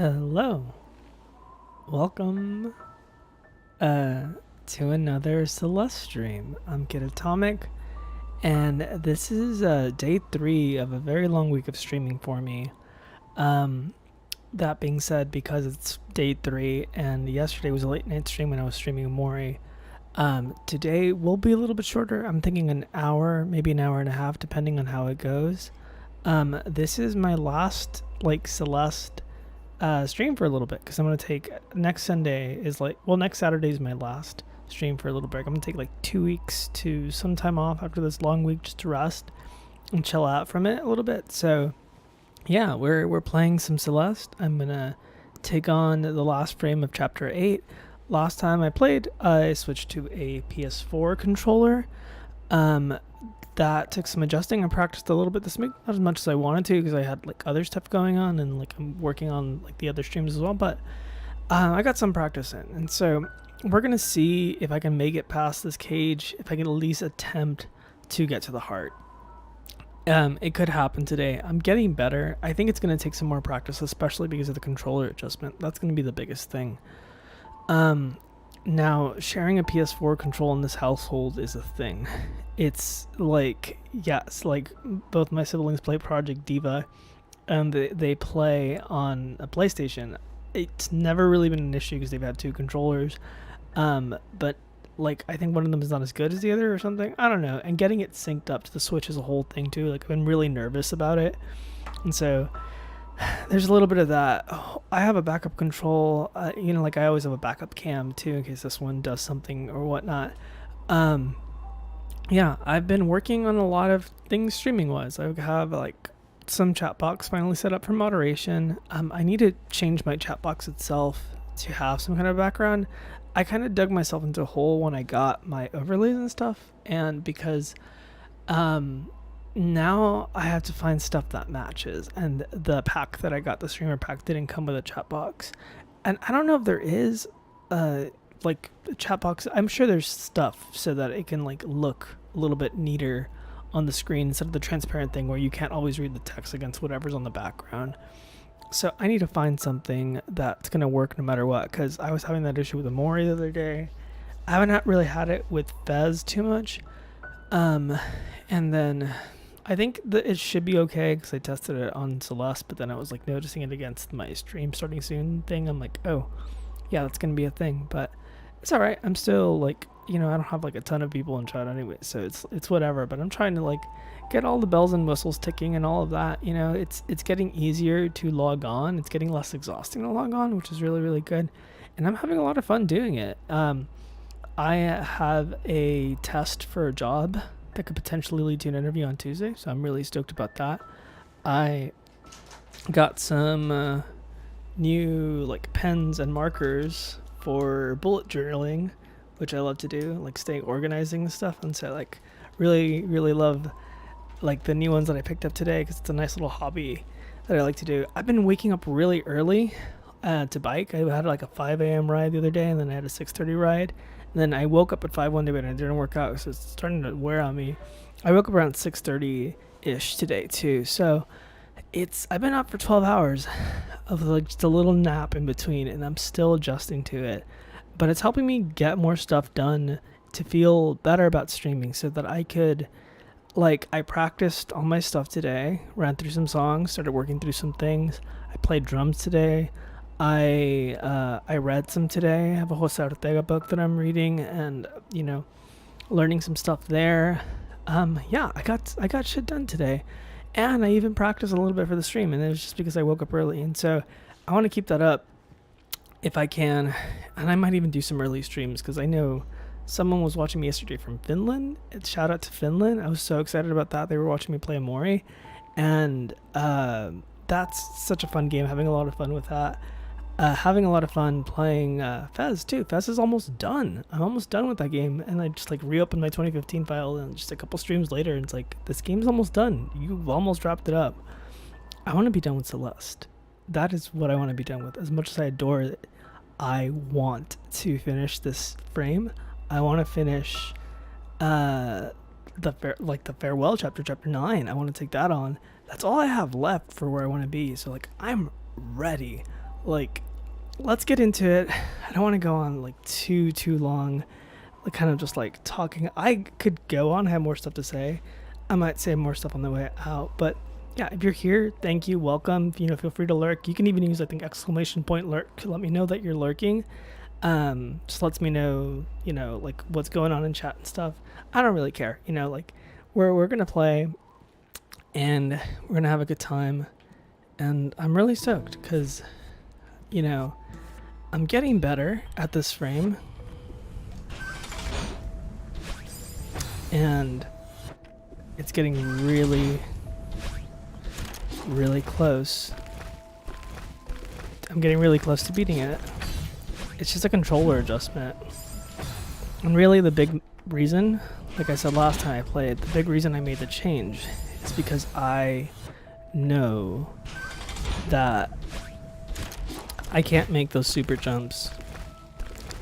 Hello. Welcome to another Celeste stream. I'm Kid Atomic, and this is day 3 of a very long week of streaming for me. That being said, because it's day 3 and yesterday was a late night stream when I was streaming Omori, today will be a little bit shorter. I'm thinking an hour, maybe an hour and a half, depending on how it goes. This is my last Celeste stream for a little bit because I'm gonna take next Saturday is my last stream for a little break. I'm gonna take 2 weeks to some time off after this long week just to rest and chill out from it a little bit. So yeah, we're playing some Celeste. I'm gonna take on the last frame of chapter 8. Last time I played, I switched to a PS4 controller. That took some adjusting. I practiced a little bit this week, not as much as I wanted to because I had other stuff going on and I'm working on the other streams as well, but I got some practice in, and so we're gonna see if I can make it past this cage, if I can at least attempt to get to the heart. It could happen today. I'm getting better. I think it's gonna take some more practice, especially because of the controller adjustment. That's gonna be the biggest thing. Now, sharing a PS4 control in this household is a thing. It's both my siblings play Project Diva, and they play on a PlayStation. It's never really been an issue because they've had 2 controllers, but I think one of them is not as good as the other or something. I don't know. And getting it synced up to the Switch is a whole thing too. I've been really nervous about it, and so there's a little bit of that. I have a backup control, I always have a backup cam too in case this one does something or whatnot. Yeah, I've been working on a lot of things streaming wise. I have some chat box finally set up for moderation. I need to change my chat box itself to have some kind of background. I kind of dug myself into a hole when I got my overlays and stuff, and because now I have to find stuff that matches, and the pack that I got, the streamer pack, didn't come with a chat box, and I don't know if there is a chat box. I'm sure there's stuff so that it can look a little bit neater on the screen instead of the transparent thing where you can't always read the text against whatever's on the background. So I need to find something that's gonna work no matter what, because I was having that issue with Omori the other day. I haven't really had it with Fez too much, and then I think that it should be okay because I tested it on Celeste, but then I was noticing it against my stream starting soon thing. I'm oh yeah, that's gonna be a thing, but it's all right. I'm still I don't have a ton of people in chat anyway, so it's whatever, but I'm trying to get all the bells and whistles ticking and all of that. It's getting easier to log on. It's getting less exhausting to log on, which is really, really good, and I'm having a lot of fun doing it. I have a test for a job that could potentially lead to an interview on Tuesday, so I'm really stoked about that. I got some new pens and markers for bullet journaling, which I love to do, stay organizing and stuff, and so really, really love the new ones that I picked up today because it's a nice little hobby that I like to do. I've been waking up really early to bike. I had a 5 a.m. ride the other day, and then I had a 6:30 ride. And then I woke up at 5 one day, but it didn't work out, so it's starting to wear on me. I woke up around 6:30-ish today too, so I've been up for 12 hours of just a little nap in between, and I'm still adjusting to it. But it's helping me get more stuff done to feel better about streaming so that I could, I practiced all my stuff today, ran through some songs, started working through some things. I played drums today. I read some today. I have a Jose Ortega book that I'm reading, and learning some stuff there. Yeah, I got shit done today, and I even practiced a little bit for the stream, and it was just because I woke up early, and so I want to keep that up if I can, and I might even do some early streams because I know someone was watching me yesterday from Finland. Shout out to Finland. I was so excited about that. They were watching me play Omori, and that's such a fun game. Having a lot of fun with that. Having a lot of fun playing Fez too. Fez is almost done. I'm almost done with that game, and I just reopened my 2015 file, and just a couple streams later, and it's this game's almost done. You've almost wrapped it up. I want to be done with Celeste. That is what I want to be done with. As much as I adore it, I want to finish this frame. I want to finish the farewell chapter 9. I want to take that on. That's all I have left for where I want to be. So I'm ready. like, let's get into it. I don't want to go on like too long, like kind of just like talking. I could go on, have more stuff to say. I might say more stuff on the way out, but yeah, if you're here, thank you, welcome. You know, feel free to lurk. You can even use, I think, exclamation point lurk to let me know that you're lurking. Just lets me know, you know, like what's going on in chat and stuff. I don't really care, you know, like we're gonna play and we're gonna have a good time, and I'm really stoked because, you know, I'm getting better at this frame, and it's getting really close. I'm getting really close to beating it. It's just a controller adjustment. And really the big reason, like I said last time I played, the big reason I made the change is because I know that I can't make those super jumps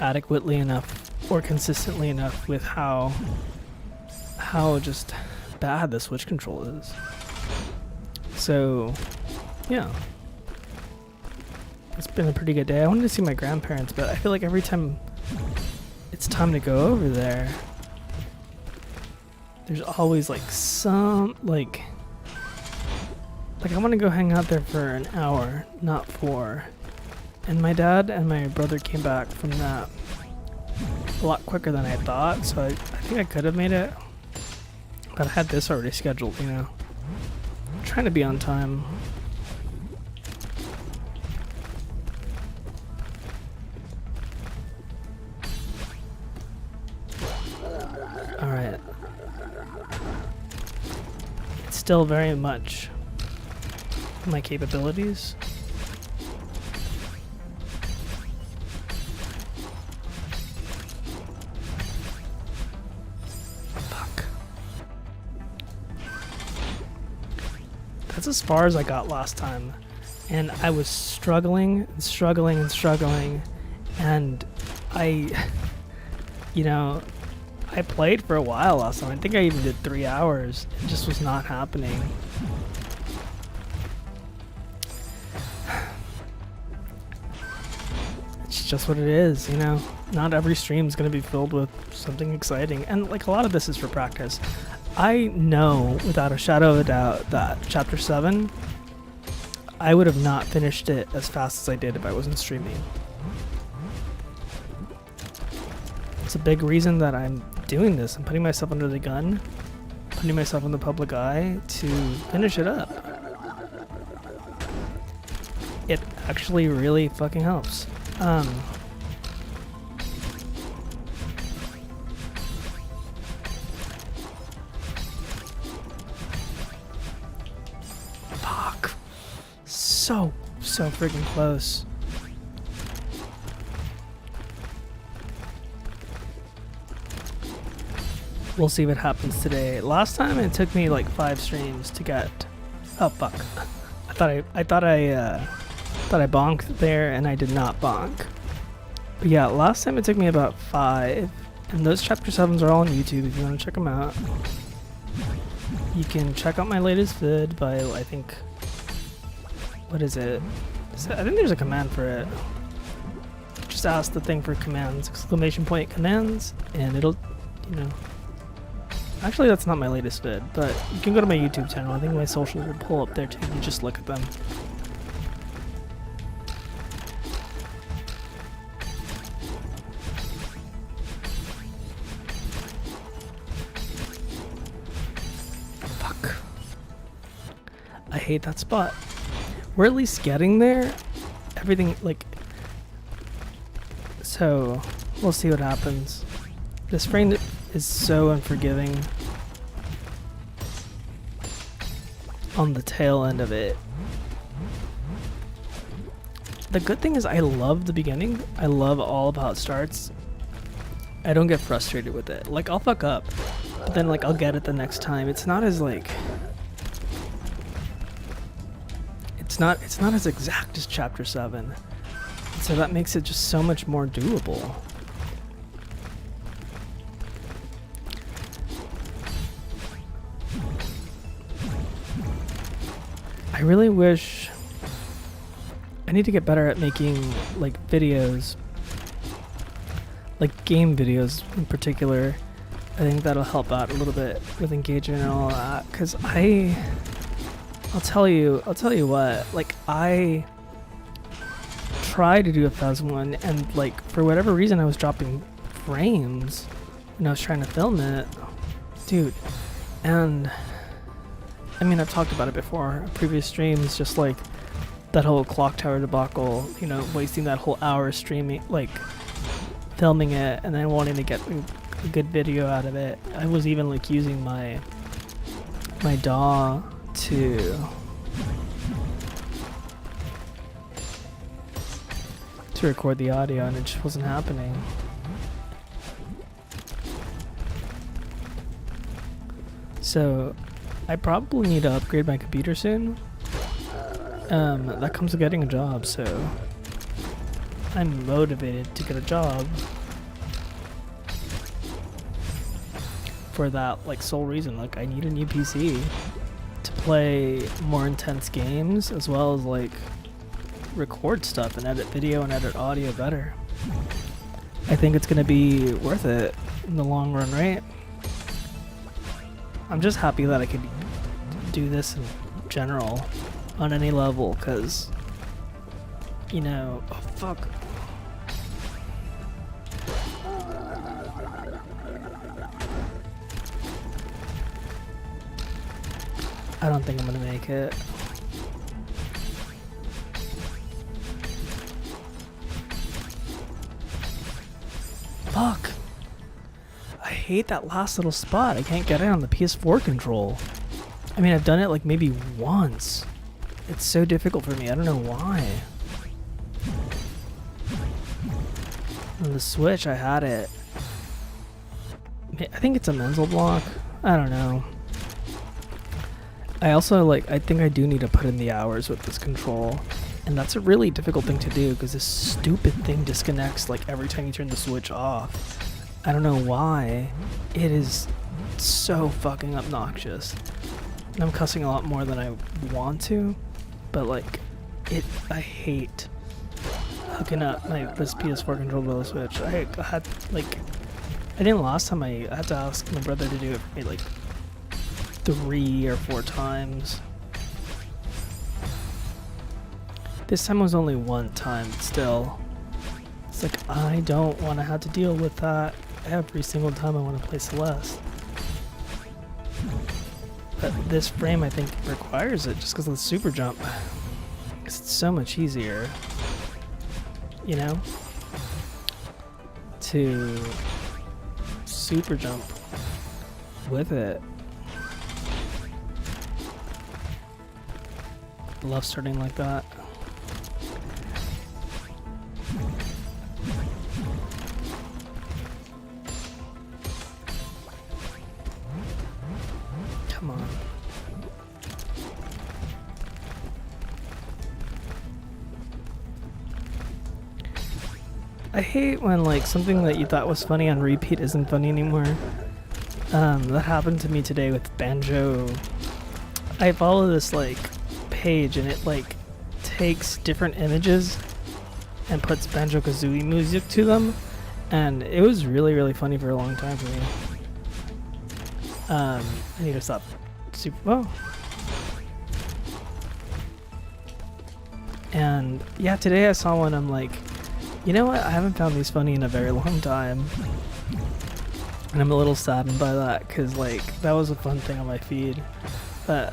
adequately enough or consistently enough with how just bad the Switch control is. So, yeah. It's been a pretty good day. I wanted to see my grandparents, but I feel like every time it's time to go over there, there's always like some, like I want to go hang out there for an hour, not 4. And my dad and my brother came back from that a lot quicker than I thought, so I think I could have made it. But I had this already scheduled, you know. I'm trying to be on time. Alright. It's still very much my capabilities. Fuck. That's as far as I got last time. And I was struggling, and you know, I played for a while last time. I think I even did 3 hours. It just was not happening. It's just what it is, you know? Not every stream is going to be filled with something exciting. And like a lot of this is for practice. I know without a shadow of a doubt that Chapter 7, I would have not finished it as fast as I did if I wasn't streaming. It's a big reason that I'm doing this. I'm putting myself under the gun, putting myself in the public eye to finish it up. It actually really fucking helps. Fuck. So freaking close. We'll see what happens today. Last time it took me like 5 streams to get. Oh fuck! I thought I bonked there, and I did not bonk. But yeah, last time it took me about 5, and those Chapter 7s are all on YouTube if you want to check them out. You can check out my latest vid by, I think, what is it? I think there's a command for it. Just ask the thing for commands, exclamation point commands, and it'll, you know. Actually, that's not my latest vid, but you can go to my YouTube channel. I think my socials will pull up there too. You just look at them. Fuck. I hate that spot. We're at least getting there. Everything, like... So, we'll see what happens. This frame is so unforgiving on the tail end of it. The good thing is I love the beginning. I love all of how it starts. I don't get frustrated with it. Like, I'll fuck up, but then like I'll get it the next time. It's not as like... It's not as exact as Chapter 7. So that makes it just so much more doable. I really wish I need to get better at making like videos, like game videos in particular. I think that'll help out a little bit with engagement and all that. Cause I'll tell you what, like I tried to do a Phasm and like for whatever reason I was dropping frames when I was trying to film it, dude. And I mean, I've talked about it before, previous streams, just like that whole clock tower debacle, you know, wasting that whole hour streaming, like filming it and then wanting to get a good video out of it. I was even like using my DAW to record the audio and it just wasn't happening. So I probably need to upgrade my computer soon. That comes with getting a job, so I'm motivated to get a job for that like sole reason. Like I need a new PC to play more intense games as well as like record stuff and edit video and edit audio better. I think it's gonna be worth it in the long run, right? I'm just happy that I could do this in general on any level, because, you know, oh fuck. I don't think I'm gonna make it. Fuck. I hate that last little spot. I can't get it on the PS4 control. I mean, I've done it like maybe once. It's so difficult for me. I don't know why. On the Switch, I had it. I think it's a mental block. I don't know. I also like, I think I do need to put in the hours with this control. And that's a really difficult thing to do because this stupid thing disconnects like every time you turn the Switch off. I don't know why. It is so fucking obnoxious. And I'm cussing a lot more than I want to, but like, I hate hooking up this PS4 controller to the Switch. I had like, I think last time I had to ask my brother to do it for me like 3 or 4 times. This time was only one time, but still. It's like, I don't want to have to deal with that every single time I want to play Celeste. But this frame, I think, requires it just because of the super jump. Because it's so much easier, you know, to super jump with it. Love starting like that. Come on. I hate when like something that you thought was funny on repeat isn't funny anymore. That happened to me today with Banjo. I follow this like page and it like takes different images and puts Banjo-Kazooie music to them, and it was really, really funny for a long time for me. I need to stop super well. And yeah, today I saw one, I'm like, you know what, I haven't found these funny in a very long time. And I'm a little saddened by that, because like, that was a fun thing on my feed. But,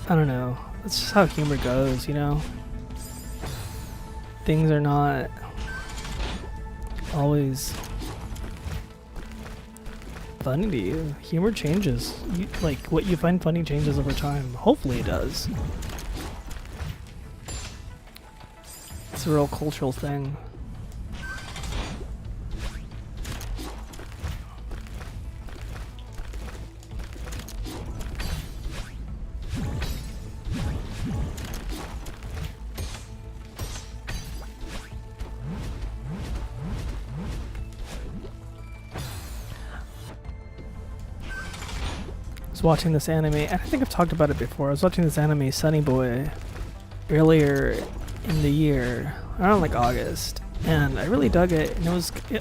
I don't know, it's just how humor goes, you know? Things are not always funny to you. Humor changes. Like, what you find funny changes over time. Hopefully it does. It's a real cultural thing. I was watching this anime, and I think I've talked about it before. I was watching this anime, Sunny Boy, earlier, in the year, around like August, and I really dug it. And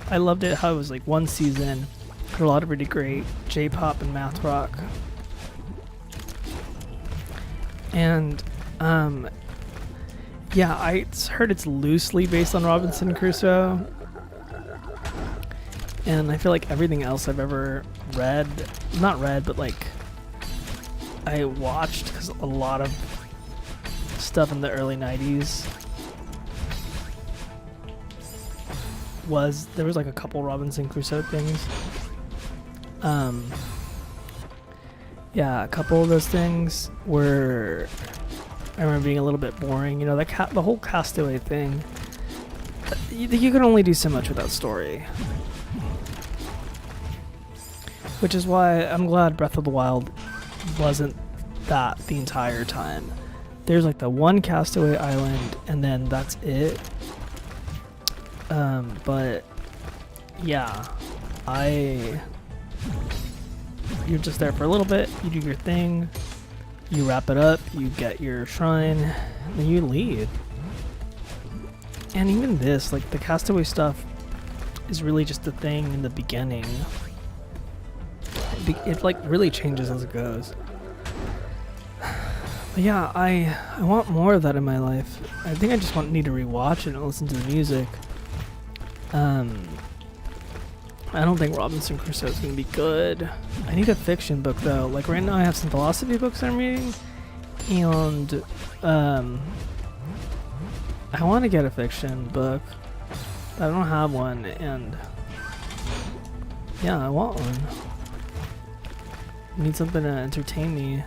I loved it how it was like one season, had a lot of really great J-pop and math rock, and yeah, I heard it's loosely based on Robinson Crusoe, and I feel like everything else I've ever read, not read, but like I watched, because a lot of stuff in the early 90s there was like a couple Robinson Crusoe things. Yeah, a couple of those things were, I remember being a little bit boring. You know, the whole Castaway thing, you can only do so much with that story. Which is why I'm glad Breath of the Wild wasn't that the entire time. There's like the one Castaway Island, and then that's it. But yeah, you're just there for a little bit, you do your thing, you wrap it up, you get your shrine, and then you leave. And even this, like the Castaway stuff, is really just a thing in the beginning. It like really changes as it goes. But yeah, I want more of that in my life. I think I just need to rewatch it and listen to the music. I don't think Robinson Crusoe is gonna be good. I need a fiction book though. Like right now I have some philosophy books I'm reading, and I want to get a fiction book. I don't have one, and yeah, I want one. I need something to entertain me.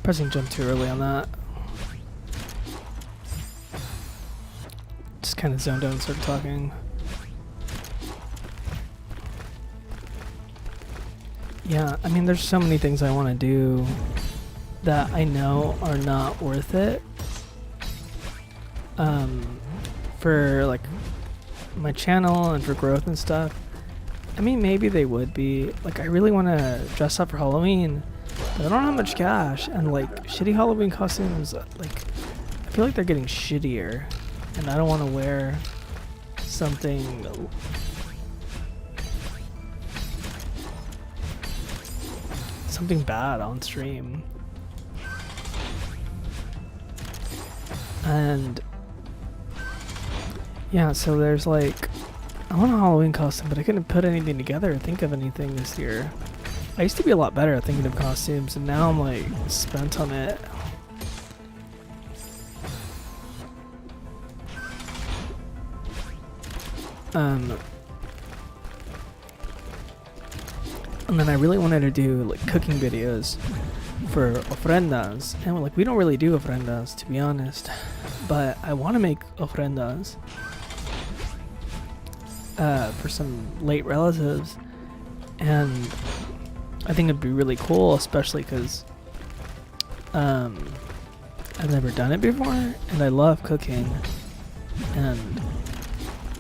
Pressing jump too early on that. Just kind of zoned out and started talking. Yeah, I mean, there's so many things I want to do that I know are not worth it. For like my channel and for growth and stuff. I mean, maybe they would be. Like, I really want to dress up for Halloween, but I don't have much cash, and like shitty Halloween costumes, like I feel like they're getting shittier, and I don't want to wear something bad on stream. And yeah, so there's like, I want a Halloween costume, but I couldn't put anything together or think of anything this year. I used to be a lot better at thinking of costumes, and now I'm like spent on it. And then I really wanted to do like cooking videos for ofrendas, and like we don't really do ofrendas, to be honest, but I want to make ofrendas for some late relatives, and I think it'd be really cool, especially because I've never done it before, and I love cooking, and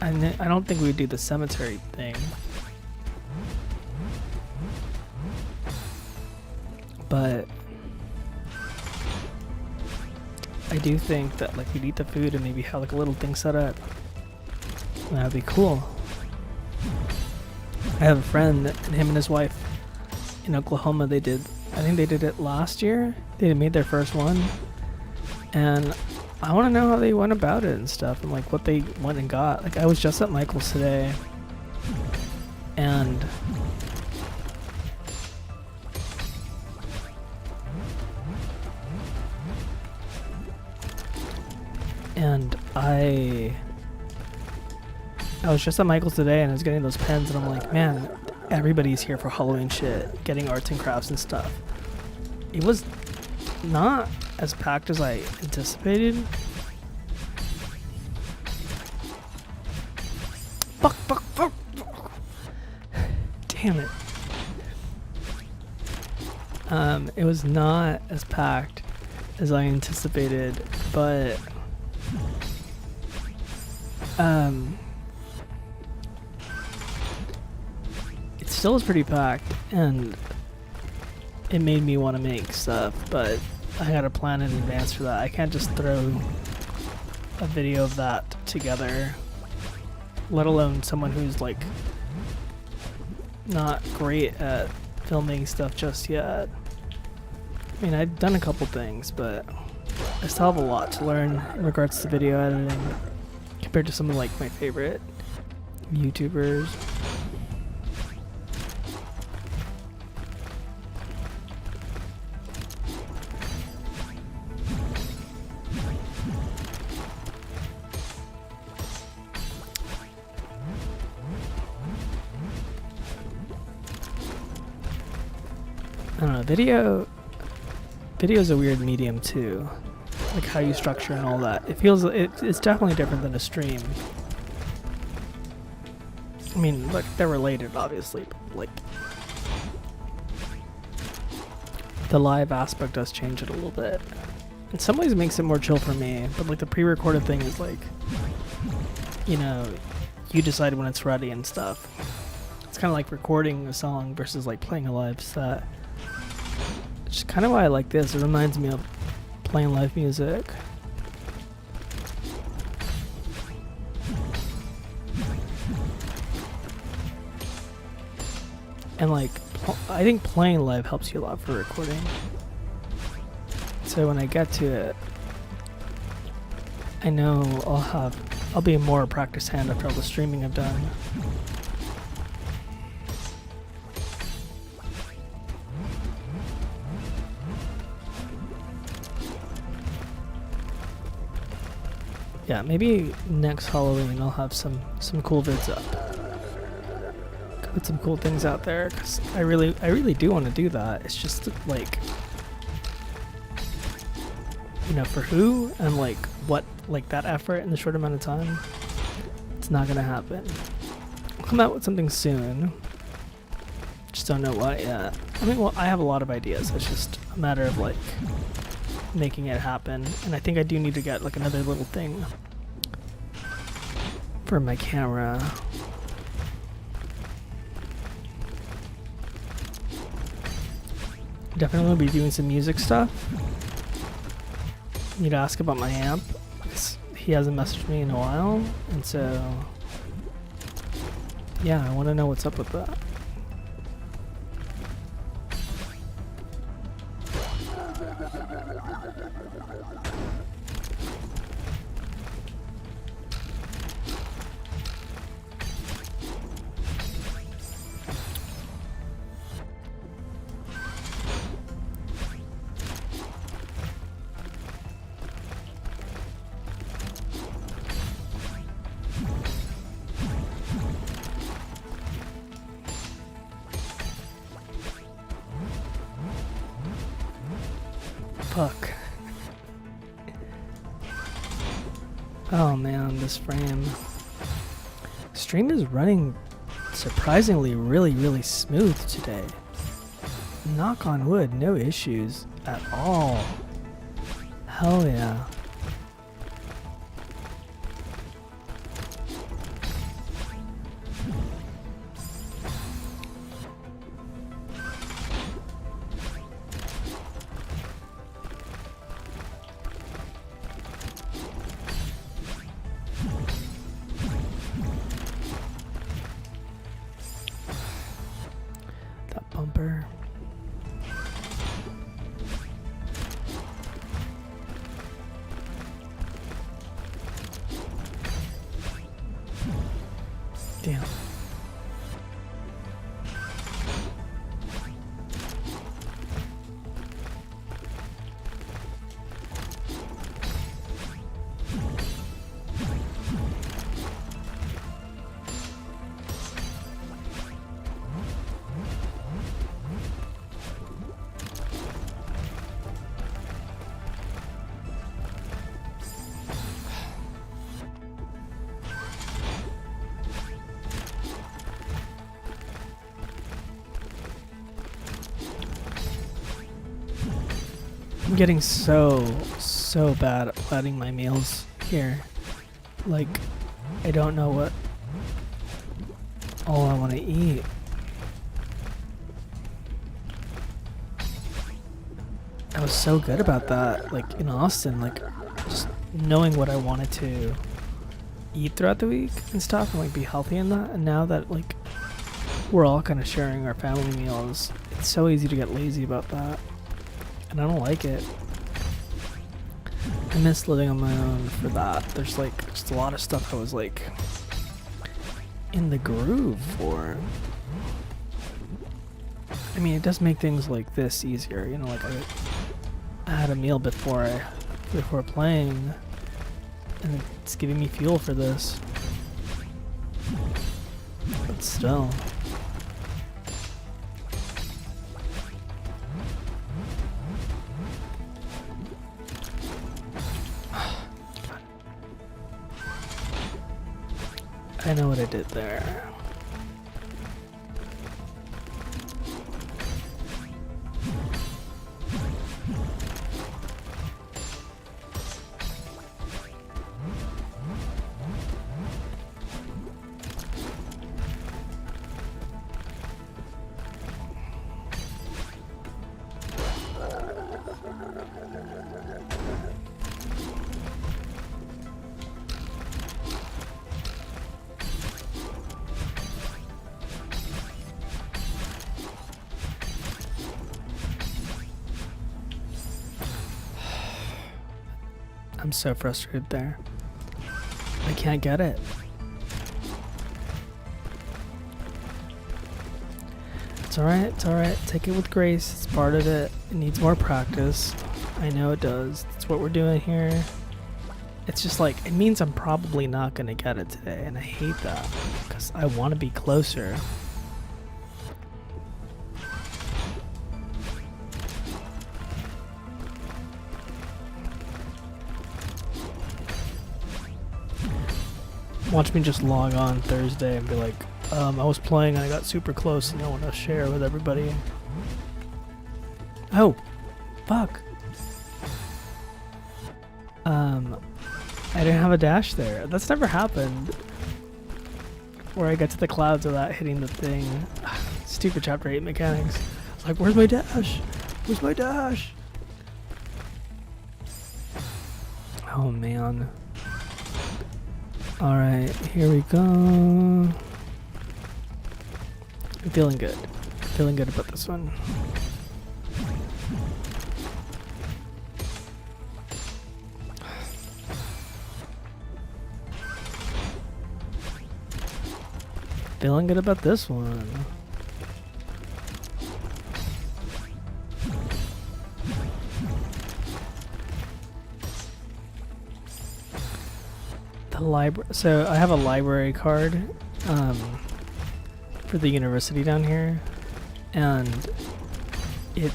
I don't think we'd do the cemetery thing, but I do think that like we'd eat the food and maybe have like a little thing set up. That'd be cool. I have a friend, and him and his wife in Oklahoma, I think they did it last year. They made their first one, and I want to know how they went about it and stuff, and like what they went and got. Like, I was just at Michael's today, and I was just at Michael's today, and I was getting those pens, and I'm like, man, everybody's here for Halloween shit, getting arts and crafts and stuff. It was not as packed as I anticipated. Fuck. Damn it. It was not as packed as I anticipated, but It still is pretty packed, and it made me want to make stuff, but I gotta plan in advance for that. I can't just throw a video of that together, let alone someone who's like not great at filming stuff just yet. I mean, I've done a couple things, but I still have a lot to learn in regards to video editing compared to some of like my favorite YouTubers. I don't know, video's a weird medium too. Like how you structure and all that. It's definitely different than a stream. I mean, look, they're related obviously, but like the live aspect does change it a little bit. In some ways it makes it more chill for me, but like the pre-recorded thing is like, you know, you decide when it's ready and stuff. It's kind of like recording a song versus like playing a live set. Which is kind of why I like this. It reminds me of playing live music. And like, I think playing live helps you a lot for recording. So when I get to it, I know I'll be a more practiced hand after all the streaming I've done. Yeah, maybe next Halloween I'll have some cool vids up. Put some cool things out there, because I really do want to do that. It's just like, you know, for who and like what, like that effort in the short amount of time, it's not gonna happen. I'll come out with something soon. Just don't know what yet. I mean, well, I have a lot of ideas. It's just a matter of like making it happen, and I think I do need to get like another little thing for my camera. Definitely will be doing some music stuff. Need to ask about my amp, because he hasn't messaged me in a while, and so yeah, I want to know what's up with that. Fuck. Oh man, this frame. Stream is running surprisingly really smooth today. Knock on wood, no issues at all. Hell yeah. Bumper. Damn. I'm getting so bad at planning my meals here. Like, I don't know what all I want to eat. I was so good about that, like in Austin, like just knowing what I wanted to eat throughout the week and stuff and like be healthy in that. And now that like we're all kind of sharing our family meals, it's so easy to get lazy about that. And I don't like it. I miss living on my own for that. There's like just a lot of stuff I was like in the groove for. I mean, it does make things like this easier, you know, like I had a meal before playing, and it's giving me fuel for this. But still. I know what I did there. I'm so frustrated there. I can't get it. It's alright, it's alright. Take it with grace. It's part of it. It needs more practice. I know it does. That's what we're doing here. It's just like, it means I'm probably not going to get it today, and I hate that because I want to be closer. Watch me just log on Thursday and be like, I was playing and I got super close and I want to share with everybody. Oh, fuck. I didn't have a dash there. That's never happened. Where I get to the clouds without hitting the thing. Stupid Chapter 8 mechanics. I was like, where's my dash? Where's my dash? Oh man. Alright, here we go. I'm feeling good. Feeling good about this one. Feeling good about this one. The library. So I have a library card for the university down here, and it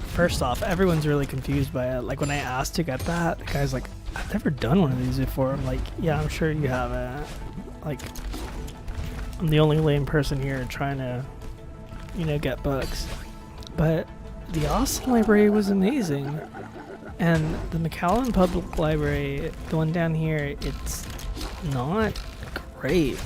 first off, everyone's really confused by it. Like when I asked to get that, the guy's like, I've never done one of these before. I'm like, yeah, I'm sure you haven't. Like, I'm the only lame person here trying to, you know, get books. But the Austin library was amazing. And the McAllen Public Library, the one down here, it's not great.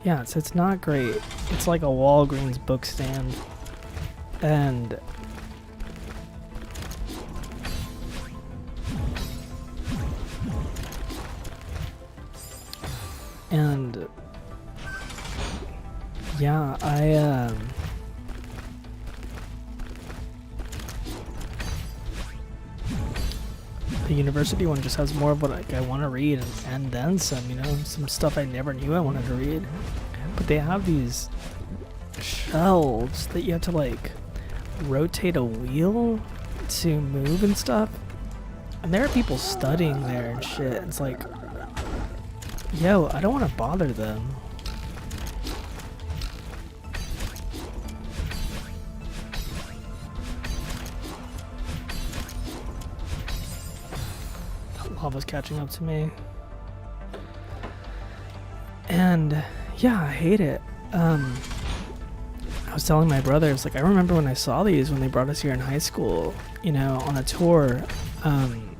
Yeah, so it's not great. It's like a Walgreens book stand. And yeah, the university one just has more of what I want to read and then some, you know, some stuff I never knew I wanted to read. But they have these shelves that you have to like rotate a wheel to move and stuff. And there are people studying there and shit. It's like, yo, I don't want to bother them. Lava's catching up to me. And yeah, I hate it. I was telling my brothers, like, I remember when I saw these when they brought us here in high school, you know, on a tour. I'm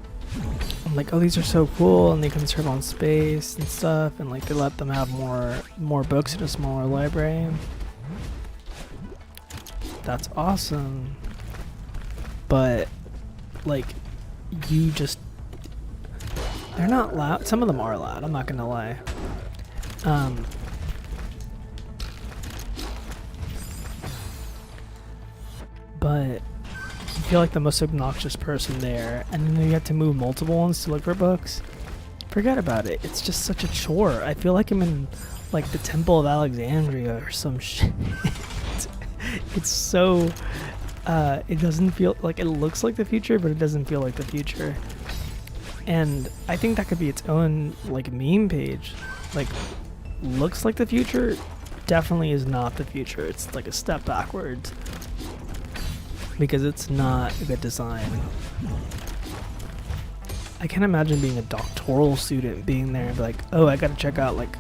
like, oh, these are so cool, and they can serve on space and stuff, and like they let them have more books in a smaller library. That's awesome. But like, you just, they're not loud. Some of them are loud, I'm not gonna lie. But you feel like the most obnoxious person there, and then you have to move multiple ones to look for books. Forget about it. It's just such a chore. I feel like I'm in like the Temple of Alexandria or some shit. It's so it doesn't feel like, it looks like the future, but it doesn't feel like the future. And I think that could be its own like meme page. Like, looks like the future, definitely is not the future. It's like a step backwards. Because it's not a good design. I can't imagine being a doctoral student being there and be like, oh, I gotta check out like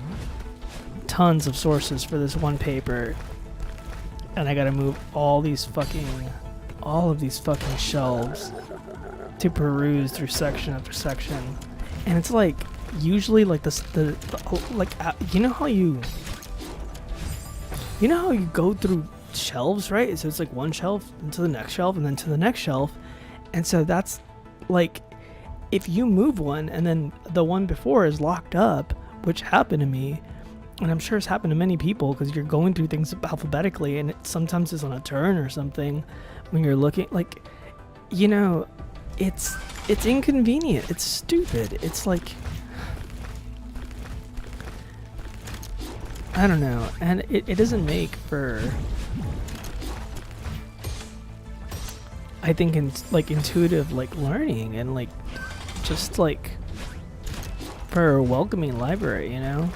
tons of sources for this one paper, and I gotta move all of these fucking shelves to peruse through section after section. And it's like, usually like you know how you go through shelves, right? So it's like one shelf into the next shelf and then to the next shelf, and so that's like, if you move one and then the one before is locked up, which happened to me, and I'm sure it's happened to many people, because you're going through things alphabetically and it sometimes is on a turn or something when you're looking, like, you know, it's inconvenient, it's stupid, it's like, I don't know, and it doesn't make for, I think, intuitive like learning, and like just like for a welcoming library, you know.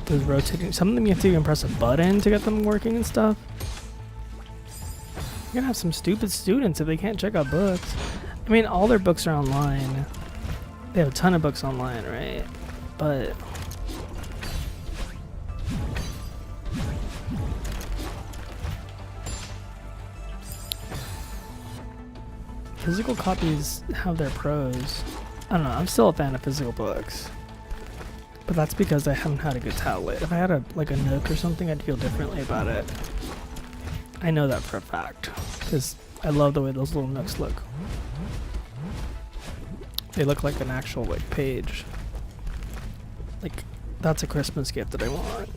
Those rotating, some of them you have to even press a button to get them working and stuff. You're gonna have some stupid students if they can't check out books. I mean, all their books are online. They have a ton of books online, right? But physical copies have their pros. I don't know, I'm still a fan of physical books. But that's because I haven't had a good tablet. If I had a Nook or something, I'd feel differently about it. I know that for a fact, because I love the way those little Nooks look. They look like an actual like page. Like, that's a Christmas gift that I want.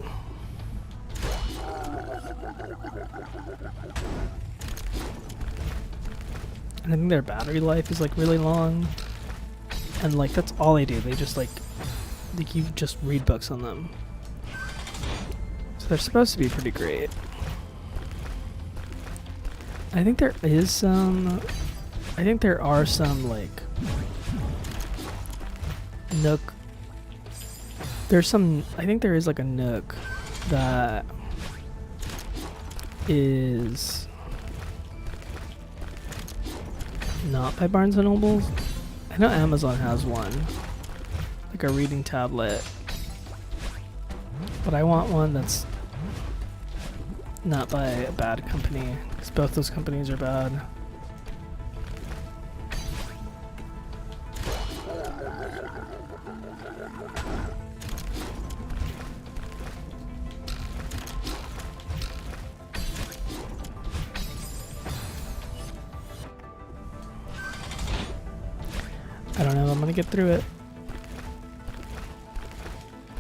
And I think their battery life is like really long, and like that's all they do. They just like you just read books on them, so they're supposed to be pretty great. I think there is some. I think there are some like Nook. There's some. I think there is like a Nook that is not by Barnes & Noble. I know Amazon has one, like a reading tablet, but I want one that's not by a bad company, because both those companies are bad. I don't know if I'm gonna get through it.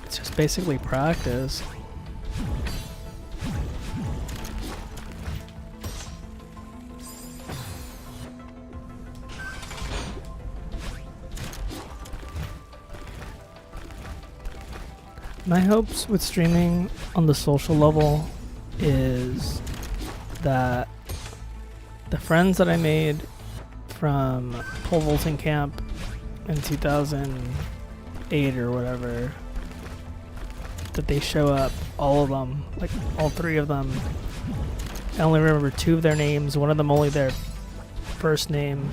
It's just basically practice. My hopes with streaming on the social level is that the friends that I made from pole vaulting camp in 2008 or whatever, that they show up, all of them, like all three of them. I only remember two of their names, one of them only their first name.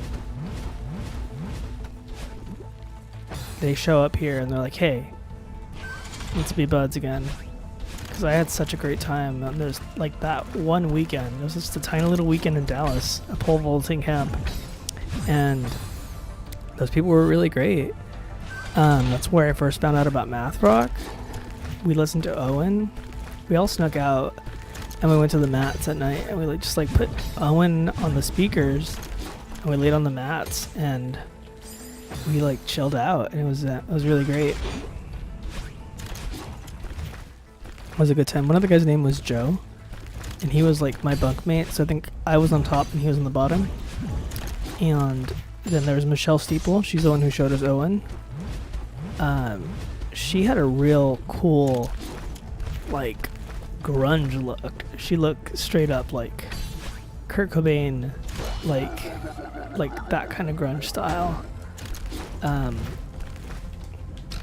They show up here and they're like, hey, let's be buds again. because I had such a great time. And there's like that one weekend. It was just a tiny little weekend in Dallas, a pole vaulting camp, and those people were really great. That's where I first found out about math rock. We listened to Owen. We all snuck out and we went to the mats at night, and we like just like put Owen on the speakers and we laid on the mats and we like chilled out, and it was really great. It was a good time. One of the guys' name was Joe, and he was like my bunkmate, so I think I was on top and he was on the bottom. And then there was Michelle Steeple. She's the one who showed us Owen. She had a real cool like grunge look. She looked straight up like Kurt Cobain, like that kind of grunge style.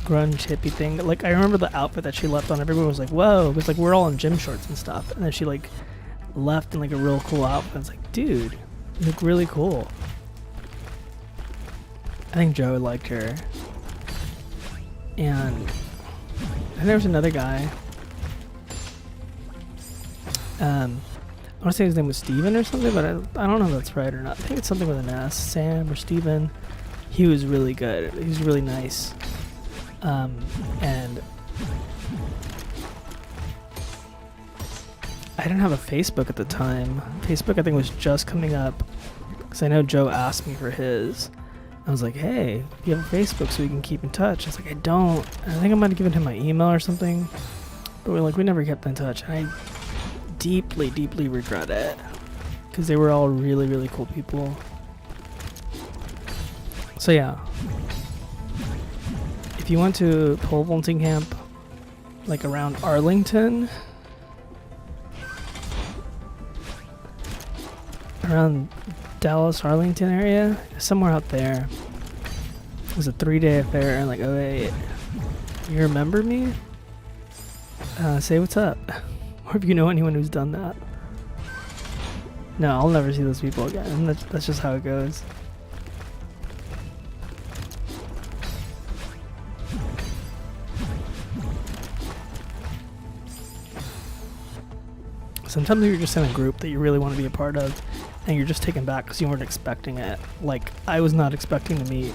Grunge hippie thing. Like, I remember the outfit that she left on. Everyone was like, whoa. It was like, we're all in gym shorts and stuff. And then she like left in like a real cool outfit. It's like, dude, you look really cool. I think Joe liked her. And there was another guy. I want to say his name was Steven or something, but I don't know if that's right or not. I think it's something with an S. Sam or Steven. He was really good. He was really nice. And I didn't have a Facebook at the time. Facebook, I think, was just coming up, because I know Joe asked me for his. I was like, hey, do you have a Facebook so we can keep in touch? I was like, I don't. And I think I might have given him my email or something, but we never kept in touch. And I deeply, deeply regret it, because they were all really, really cool people. So yeah, if you went to pole vaulting camp like around Arlington, around Dallas, Arlington area, somewhere out there, it was a 3-day affair in like '08. You remember me? Say what's up. Or if you know anyone who's done that. No, I'll never see those people again. That's just how it goes. Sometimes you're just in a group that you really want to be a part of, and you're just taken back because you weren't expecting it. Like, I was not expecting to meet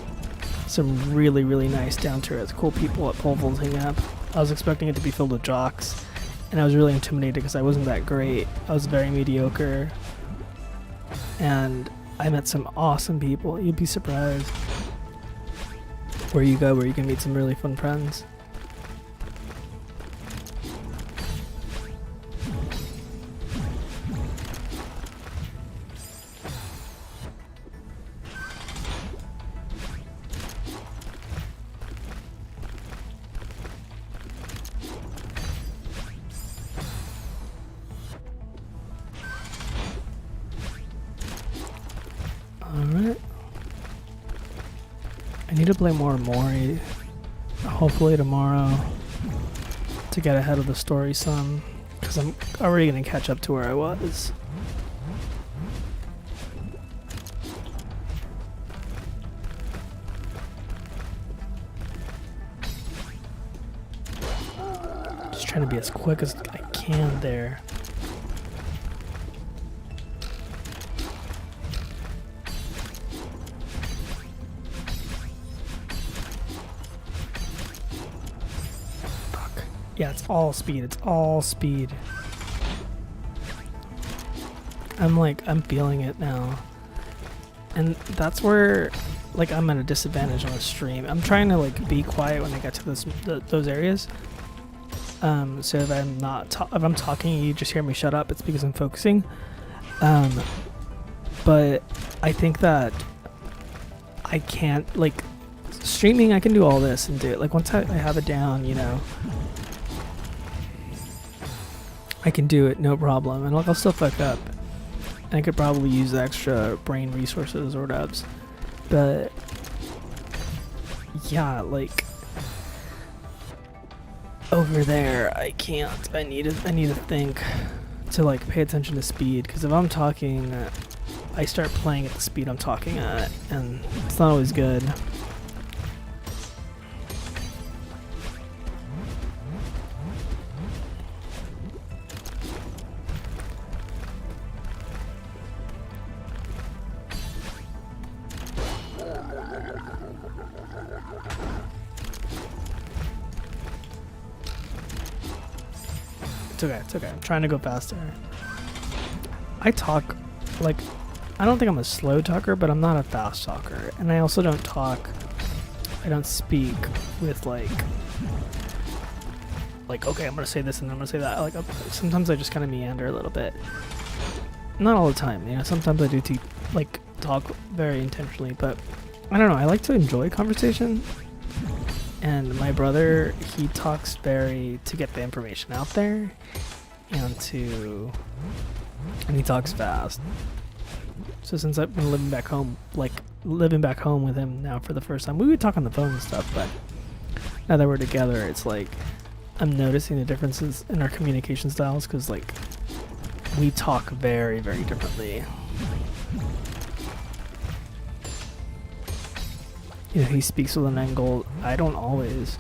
some really, really nice, down-to-earth, cool people at pole vaulting camp. I was expecting it to be filled with jocks, and I was really intimidated because I wasn't that great. I was very mediocre, and I met some awesome people. You'd be surprised where you go, where you can meet some really fun friends. Alright. I need to play more Omori, hopefully tomorrow, to get ahead of the story some, because I'm already going to catch up to where I was. Just trying to be as quick as I can there. Yeah, it's all speed. It's all speed. I'm feeling it now. And that's where, like, I'm at a disadvantage on the stream. I'm trying to, like, be quiet when I get to those areas. So if I'm if I'm talking and you just hear me shut up, it's because I'm focusing. But I think that I can't, like, streaming, I can do all this and do it. Like, once I have it down, you know, I can do it, no problem. And like, I'll still fuck up. And I could probably use the extra brain resources or whatevs. But yeah, like, over there, I can't. I need to think to like pay attention to speed. Because if I'm talking, I start playing at the speed I'm talking at, and it's not always good. okay. It's okay. I'm trying to go faster. I talk, like, I don't think I'm a slow talker, but I'm not a fast talker. And I also don't speak with, like, okay, I'm going to say this and I'm going to say that. Like, sometimes I just kind of meander a little bit. Not all the time, you know, sometimes I do talk very intentionally, but I don't know, I like to enjoy conversation. And my brother, he talks to get the information out there, and he talks fast. So since I've been living back home with him now for the first time, we would talk on the phone and stuff, but now that we're together, it's like I'm noticing the differences in our communication styles, because like we talk very, very differently. You know, he speaks with an angle. I don't always.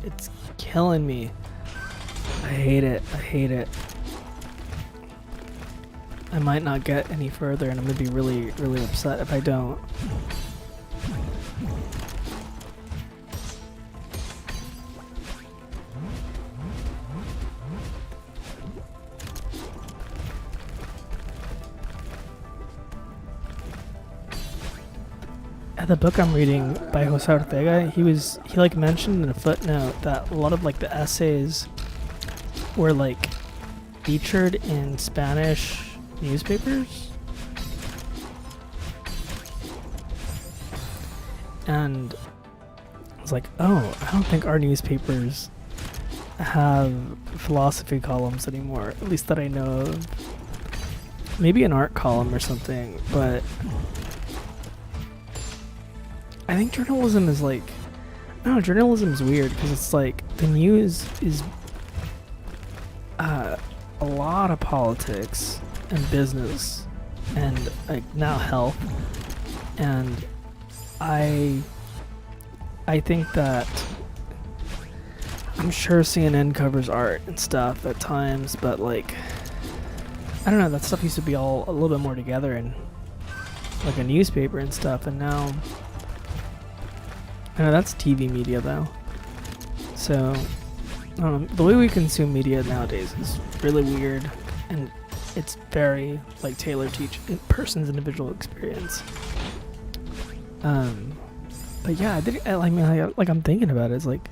It's killing me. I hate it. I might not get any further, and I'm gonna be really, really upset if I don't. The book I'm reading by Jose Ortega, he like mentioned in a footnote that a lot of like the essays were like featured in Spanish newspapers, and I was like, oh, I don't think our newspapers have philosophy columns anymore, at least that I know of. Maybe an art column or something, but I think journalism is like, I don't know, journalism is weird because it's like the news is a lot of politics and business and like now health, and I think that I'm sure CNN covers art and stuff at times, but like I don't know, that stuff used to be all a little bit more together in like a newspaper and stuff, and now I know that's TV media though. So the way we consume media nowadays is really weird, and it's very like tailored to each person's individual experience. But yeah, I'm thinking about it. It's like,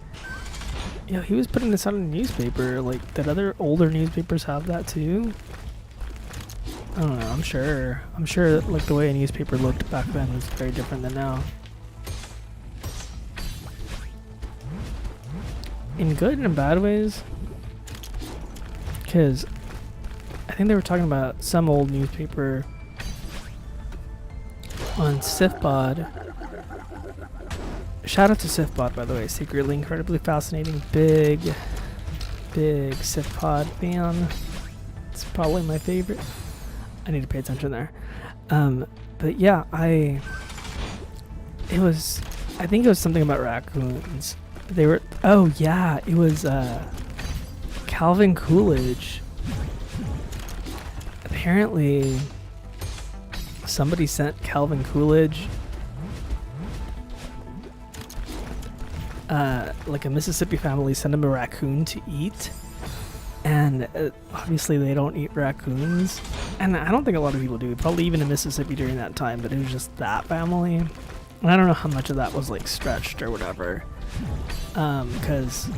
yeah, he was putting this out in a newspaper. Like, did other older newspapers have that too? I don't know. I'm sure like the way a newspaper looked back then was very different than now. In good and bad ways, because I think they were talking about some old newspaper on SIFPod. Shout out to SIFPod, by the way, secretly incredibly fascinating, big SIFPod fan. It's probably my favorite. I need to pay attention there. But yeah, I think it was something about raccoons. They were, oh yeah, it was Calvin Coolidge. Apparently somebody sent Calvin Coolidge like a Mississippi family sent him a raccoon to eat, and obviously they don't eat raccoons, and I don't think a lot of people do, probably even in Mississippi during that time, but it was just that family, and I don't know how much of that was like stretched or whatever. Cause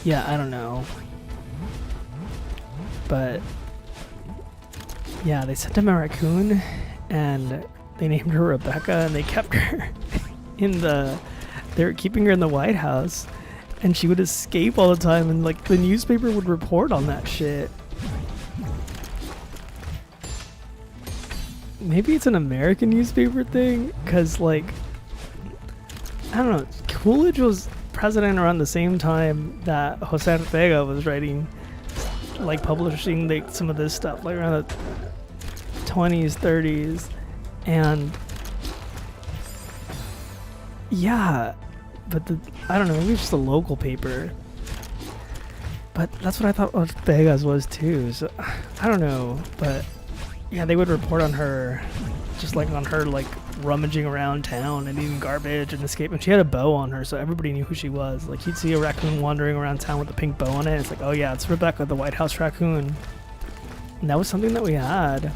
yeah, I don't know, but yeah, they sent him a raccoon and they named her Rebecca, and they kept her they were keeping her in the White House, and she would escape all the time, and like the newspaper would report on that shit. Maybe it's an American newspaper thing, cause like I don't know, Coolidge was president around the same time that Jose Ortega was writing, like publishing some of this stuff, like around the 20s, 30s, and yeah, but I don't know, maybe it's just a local paper. But that's what I thought Vegas was too. So I don't know, but yeah, they would report on her, just like on her like rummaging around town and eating garbage and escaping. She had a bow on her, so everybody knew who she was. Like you'd see a raccoon wandering around town with a pink bow on it. It's like, oh yeah, it's Rebecca, the White House raccoon. And that was something that we had.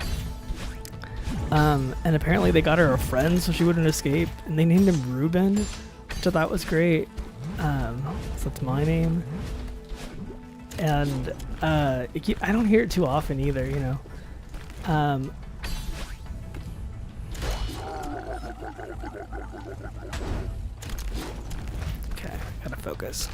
And apparently they got her a friend so she wouldn't escape, and they named him Ruben, which I thought was great. So that's my name. And I don't hear it too often either, you know. Okay, gotta focus.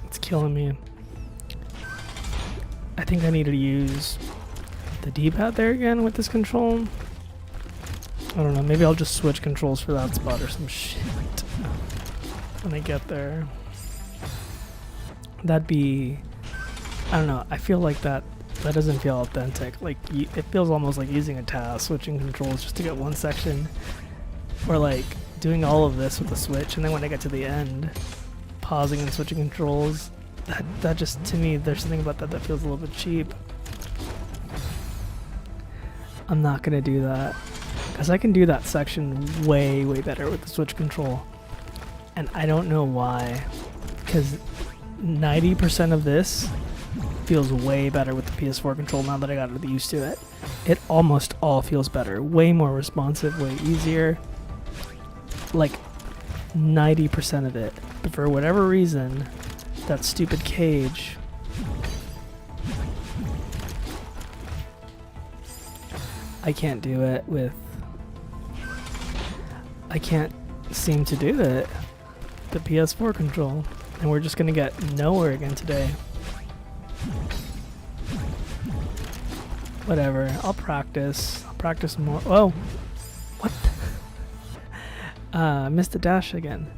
It's killing me. I think I need to use the D-pad there again with this control. I don't know, maybe I'll just switch controls for that spot or some shit when I get there. That'd be, I don't know, I feel like that doesn't feel authentic. Like it feels almost like using a task, switching controls just to get one section, or like doing all of this with the switch, and then when I get to the end, pausing and switching controls. That just, to me, there's something about that feels a little bit cheap. I'm not gonna do that, because I can do that section way better with the switch control, and I don't know why, because 90% of this feels way better with the PS4 control now that I got used to it. It almost all feels better, way more responsive, way easier, like 90% of it. But for whatever reason, that stupid cage, I can't do it with, I can't seem to do it, the PS4 control, and we're just gonna get nowhere again today. Whatever, I'll practice more. Whoa, what? Missed the dash again.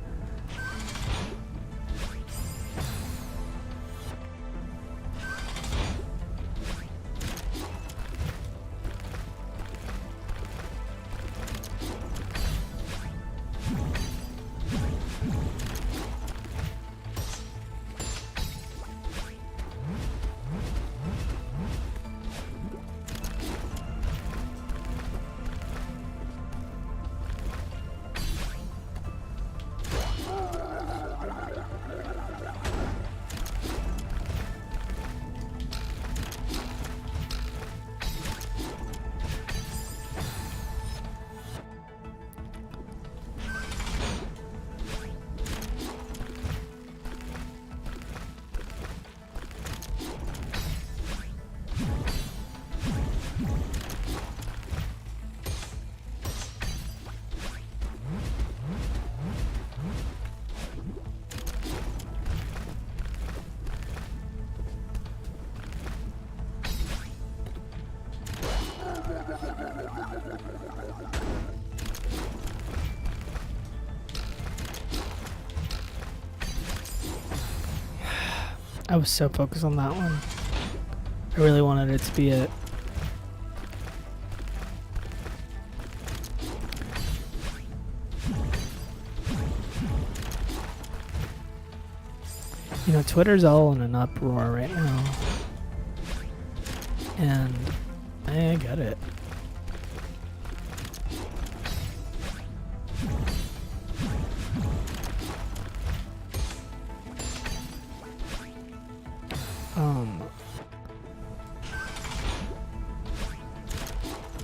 I was so focused on that one. I really wanted it to be it. You know, Twitter's all in an uproar right now. And I get it.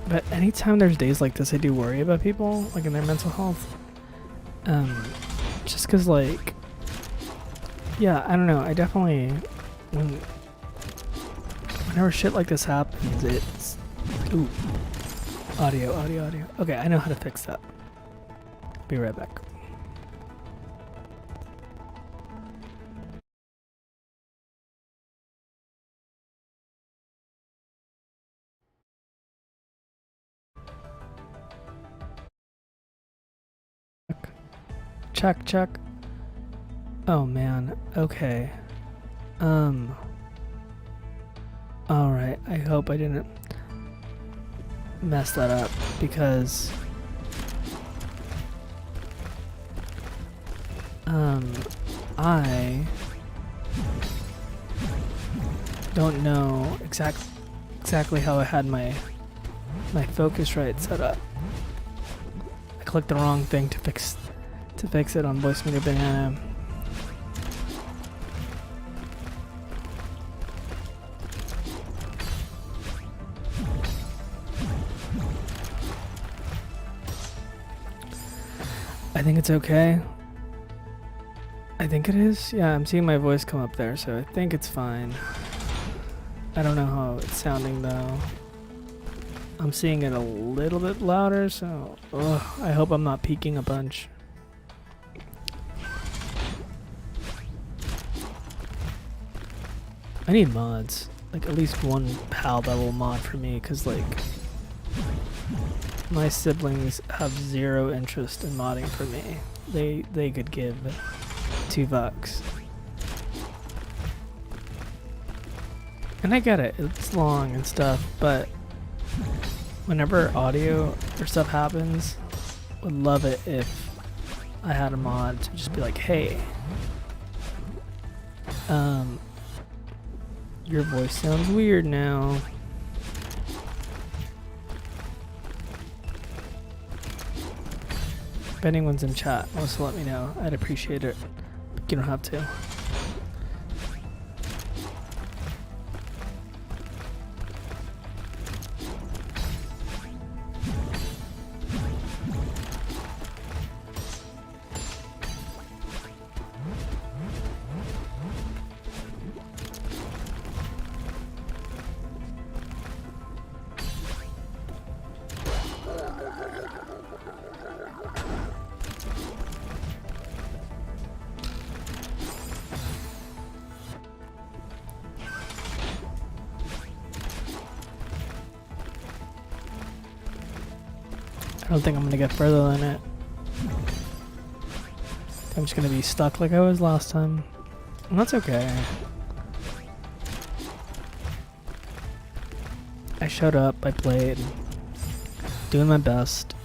But anytime there's days like this, I do worry about people, like in their mental health. Just cause like, yeah, I don't know, I definitely, whenever shit like this happens, it's, ooh, audio. Okay, I know how to fix that. Be right back. Check, check. Oh man, okay. Alright, I hope I didn't mess that up because I don't know exactly how I had my Focusrite set up. I clicked the wrong thing to fix it on Voice Meter Banana. I think it's okay. I think it is. Yeah, I'm seeing my voice come up there, so I think it's fine. I don't know how it's sounding though. I'm seeing it a little bit louder, so I hope I'm not peaking a bunch. I need mods. Like at least one PAL level mod for me, because like my siblings have zero interest in modding for me. They could give $2. And I get it, it's long and stuff, but whenever audio or stuff happens, would love it if I had a mod to just be like, hey, your voice sounds weird now. If anyone's in chat wants to let me know, I'd appreciate it. But you don't have to. I don't think I'm gonna get further than it. I'm just gonna be stuck like I was last time. And that's okay. I showed up, I played, doing my best.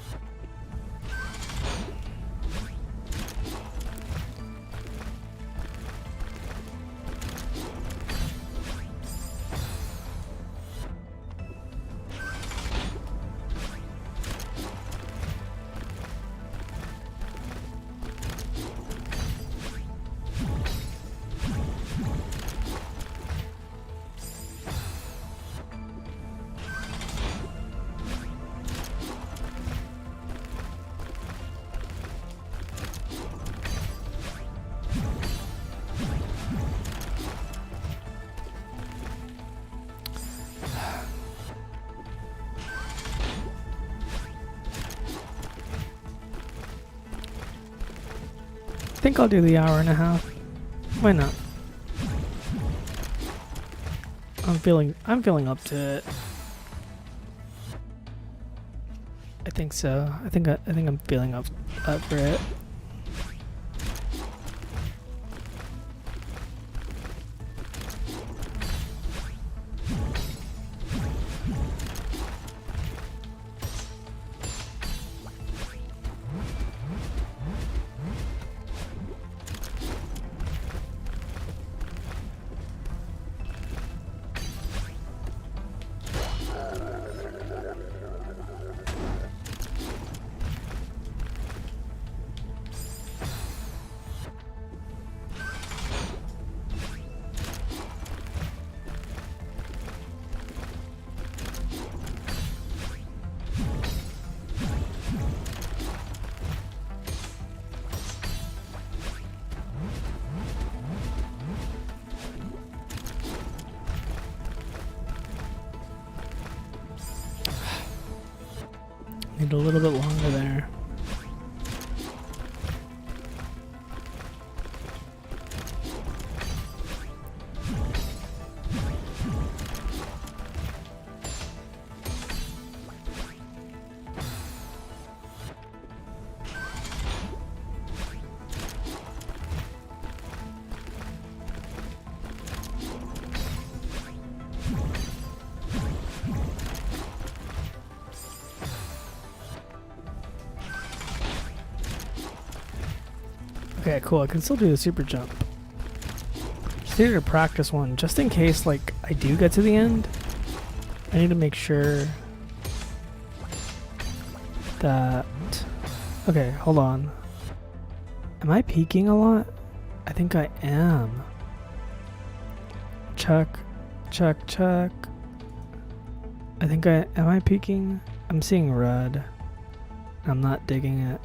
I think I'll do the hour and a half. Why not? I'm feeling up to it. I think so. I think I'm feeling up for it. Need a little bit longer there. Okay, cool. I can still do the super jump. Just needed to practice one, just in case, like, I do get to the end. I need to make sure that... Okay, hold on. Am I peeking a lot? I think I am. Check, check, check. I think I... Am I peeking? I'm seeing red. I'm not digging it.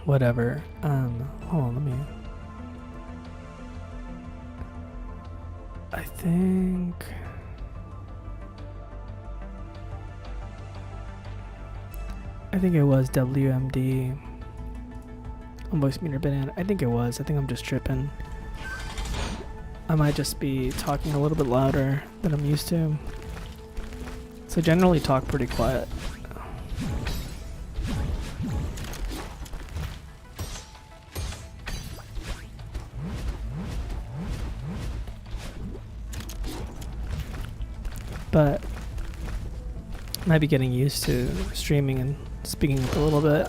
Whatever. Hold on, let me... I think... it was WMD. On voice meter banana. I think it was. I think I'm just tripping. I might just be talking a little bit louder than I'm used to. So I generally talk pretty quiet. But I might be getting used to streaming and speaking up a little bit.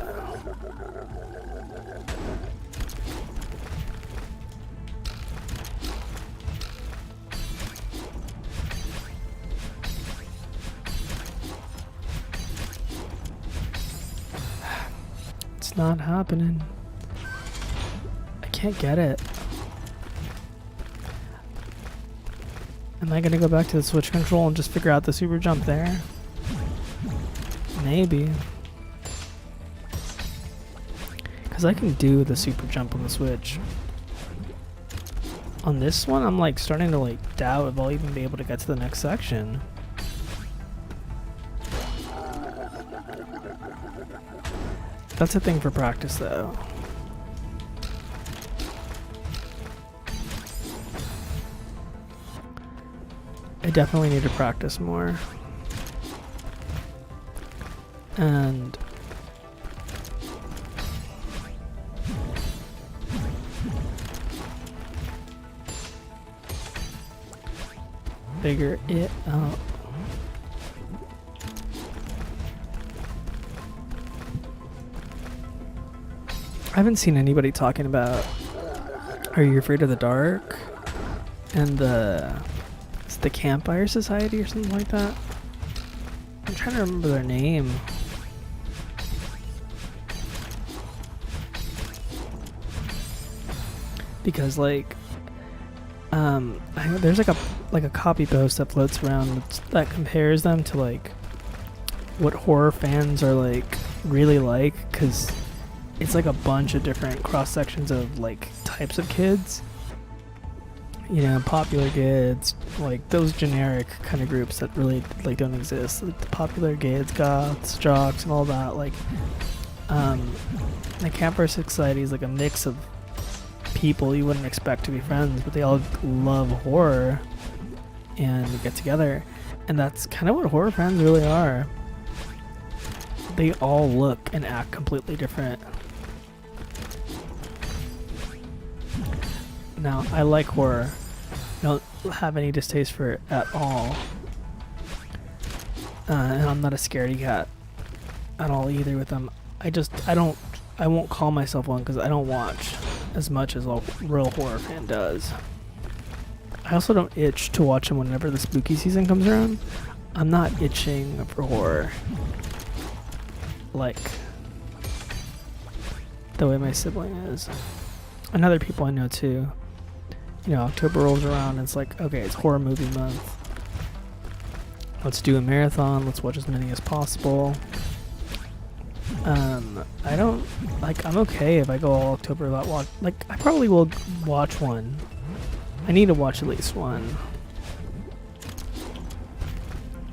It's not happening. I can't get it. Am I gonna go back to the switch control and just figure out the super jump there? Maybe. Because I can do the super jump on the Switch. On this one, I'm like starting to like doubt if I'll even be able to get to the next section. That's a thing for practice though. I definitely need to practice more. And figure it out. I haven't seen anybody talking about Are You Afraid of the Dark and it's the Campfire Society or something like that. I'm trying to remember their name. Because like there's like a copy post that floats around that compares them to like what horror fans are like really like, because it's like a bunch of different cross sections of like types of kids, you know, popular kids, like those generic kind of groups that really like don't exist, like the popular kids, goths, jocks, and all that. Like the Campfire Society is like a mix of people you wouldn't expect to be friends, but they all love horror and get together, and that's kind of what horror fans really are. They all look and act completely different. Now, I like horror. I don't have any distaste for it at all. And I'm not a scaredy cat at all either with them. I won't call myself one because I don't watch as much as a real horror fan does. I also don't itch to watch them whenever the spooky season comes around. I'm not itching for horror like the way my sibling is. And other people I know too. You know, October rolls around and it's like, okay, it's horror movie month. Let's do a marathon. Let's watch as many as possible. I don't, like, I'm okay if I go all October without watch. Like, I probably will watch one. I need to watch at least one.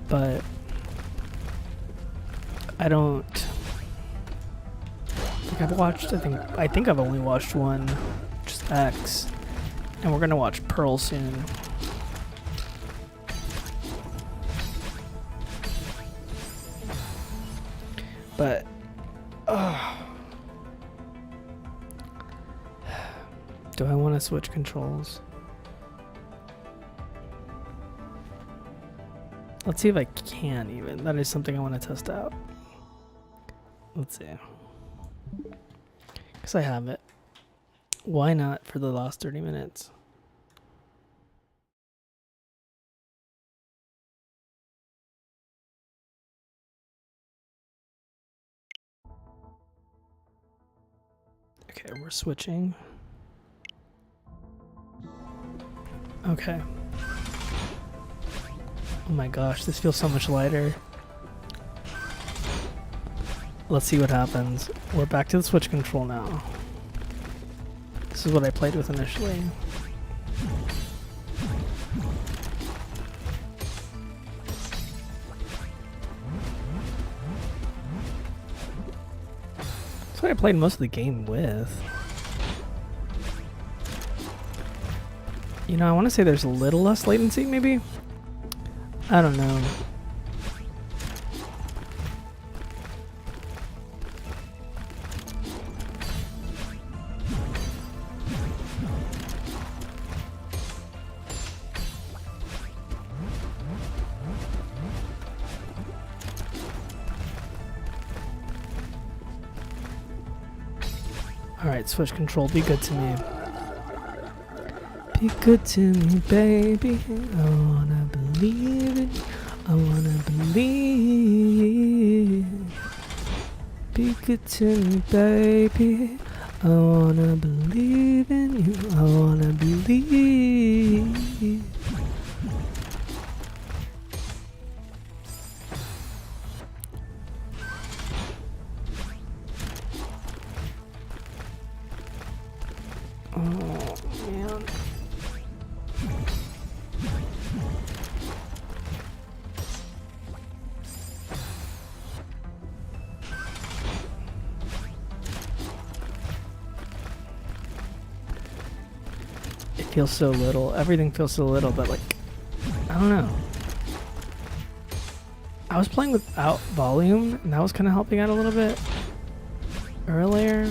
But I don't think I've watched, I think I've only watched one, just X. And we're gonna watch Pearl soon. But do I want to switch controls? Let's see if I can even. That is something I want to test out. Let's see. Because I have it. Why not for the last 30 minutes? Okay, we're switching. Okay. Oh my gosh, this feels so much lighter. Let's see what happens. We're back to the switch control now. This is what I played with initially. That's what I played most of the game with. You know, I want to say there's a little less latency, maybe? I don't know. Alright, switch control, be good to me. Be good to me, baby. I wanna believe it. I wanna believe. Be good to me, baby. I wanna believe in you. I wanna believe. Oh, man. It feels so little. Everything feels so little, but like, I don't know. I was playing without volume, and that was kind of helping out a little bit earlier.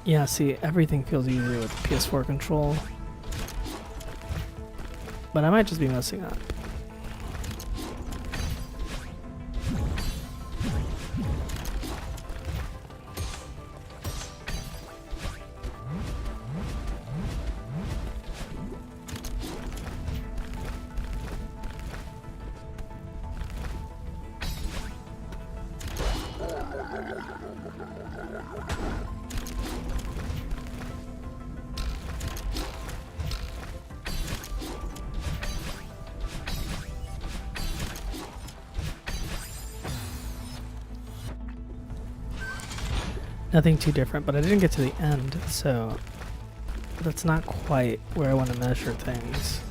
Yeah, see, everything feels easier with the PS4 control. But I might just be messing up. Nothing too different, but I didn't get to the end, so that's not quite where I want to measure things.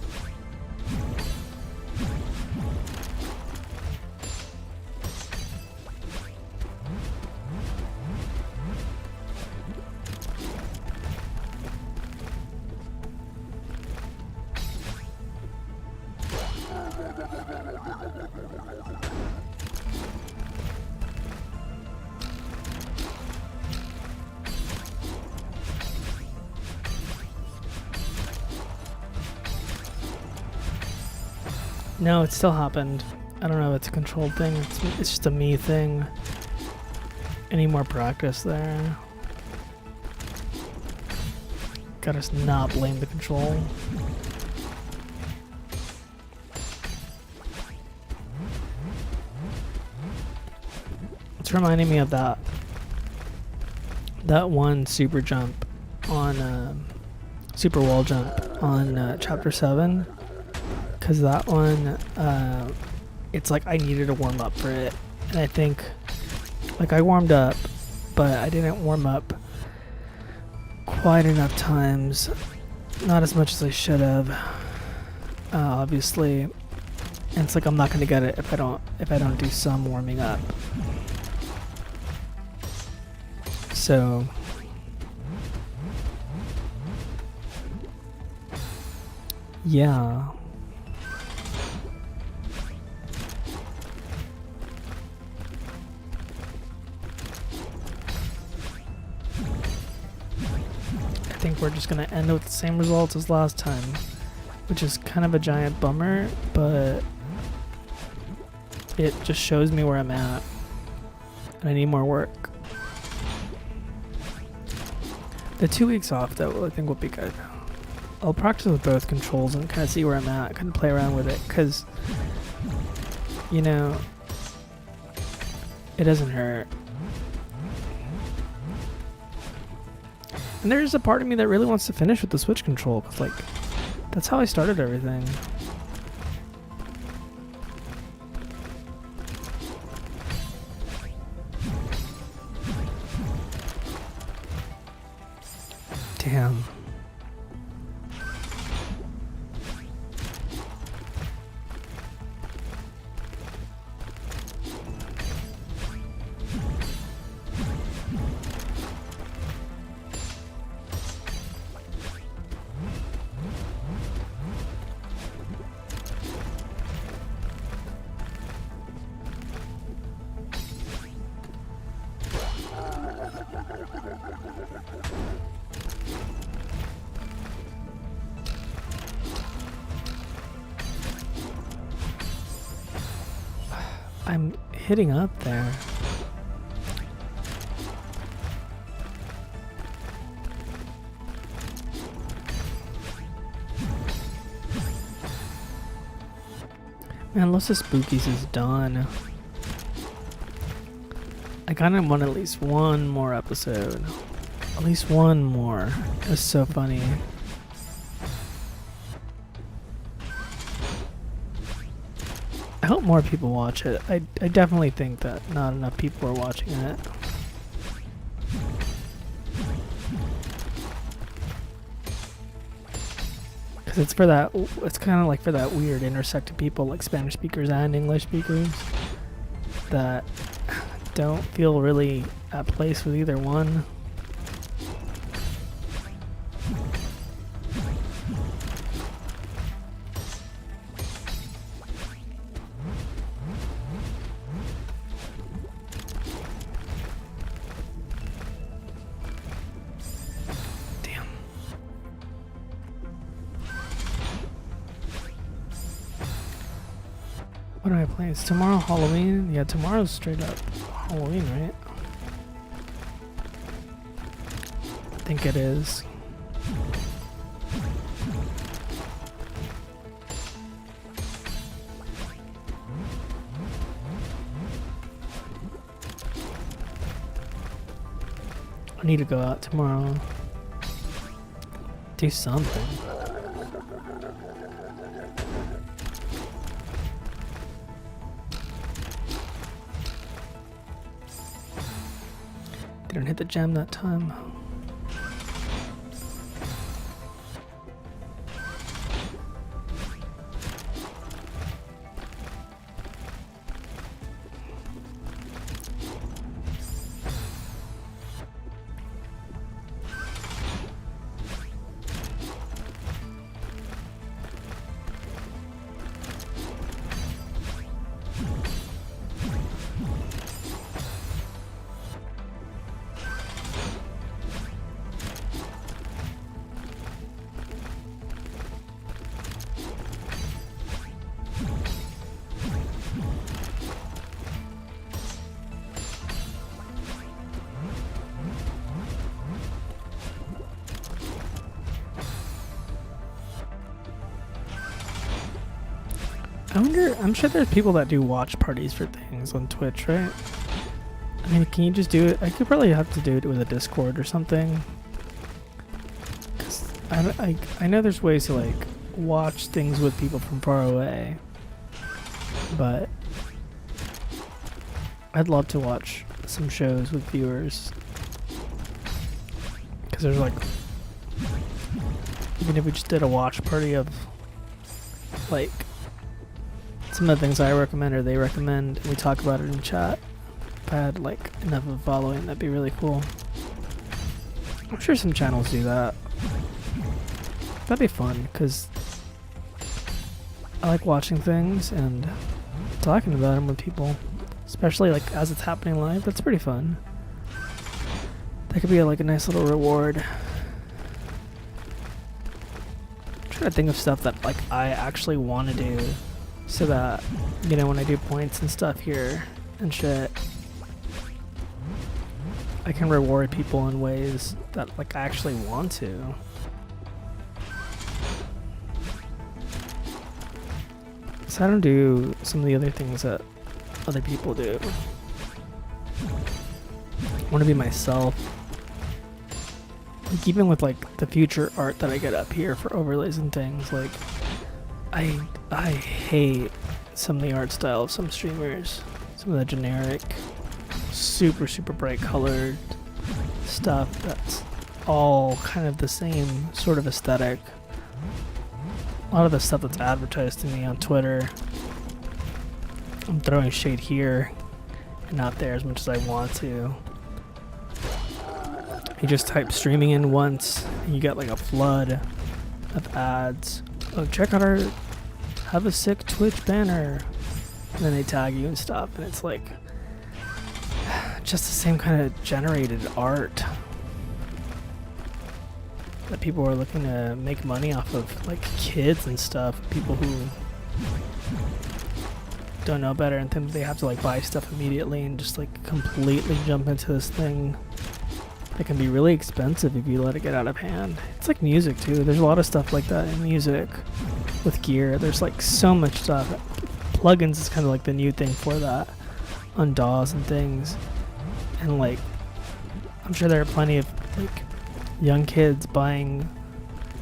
No, it still happened. I don't know if it's a controlled thing. It's just a me thing. I need more practice there. Gotta not blame the control. It's reminding me of that one super jump on super wall jump on Chapter 7. Because that one, it's like I needed to warm up for it. And I think, like, I warmed up, but I didn't warm up quite enough times. Not as much as I should have, obviously. And it's like I'm not going to get it if I don't do some warming up. So yeah. I think we're just going to end with the same results as last time. which is kind of a giant bummer, but it just shows me where I'm at, and I need more work. The 2 weeks off, though, I think will be good. I'll practice with both controls and kind of see where I'm at, kind of play around with it, because, you know, it doesn't hurt. And there's a part of me that really wants to finish with the Switch control, because, like, that's how I started everything. Damn. I'm hitting up there. Man, Los Spookies is done. I kinda want at least one more episode. At least one more. It's so funny. I hope more people watch it. I definitely think that not enough people are watching it. Because it's for that, it's kind of like for that weird intersect of people like Spanish speakers and English speakers that don't feel really at place with either one. What am I playing? Is tomorrow Halloween? Yeah, tomorrow's straight up Halloween, right? I think it is. I need to go out tomorrow. Do something. Didn't hit the gem that time. I wonder, I'm sure there's people that do watch parties for things on Twitch, right? I mean, can you just do it? I could probably have to do it with a Discord or something. 'Cause I know there's ways to like watch things with people from far away, but I'd love to watch some shows with viewers. Because there's like, even if we just did a watch party of like some of the things I recommend or they recommend, and we talk about it in chat. If I had like enough of a following, that'd be really cool. I'm sure some channels do that. That'd be fun, because I like watching things and talking about them with people, especially like as it's happening live. That's pretty fun. That could be like a nice little reward. trying to think of stuff that like I actually want to do, so that, you know, when I do points and stuff here and shit, I can reward people in ways that like I actually want to. So I don't do some of the other things that other people do. I want to be myself. Like, even with like the future art that I get up here for overlays and things, like I hate some of the art style of some streamers. Some of the generic, super bright colored stuff that's all kind of the same sort of aesthetic. A lot of the stuff that's advertised to me on Twitter, I'm throwing shade here and not there as much as I want to. You just type streaming in once, and you get like a flood of ads. Oh, check out our have a sick Twitch banner. And then they tag you and stuff, and it's like just the same kind of generated art that people are looking to make money off of, like kids and stuff, people who don't know better and think they have to like buy stuff immediately and just like completely jump into this thing that can be really expensive if you let it get out of hand. It's like music too. There's a lot of stuff like that in music with gear. There's like so much stuff. Plugins is kind of like the new thing for that on DAWs and things. And like, I'm sure there are plenty of like young kids buying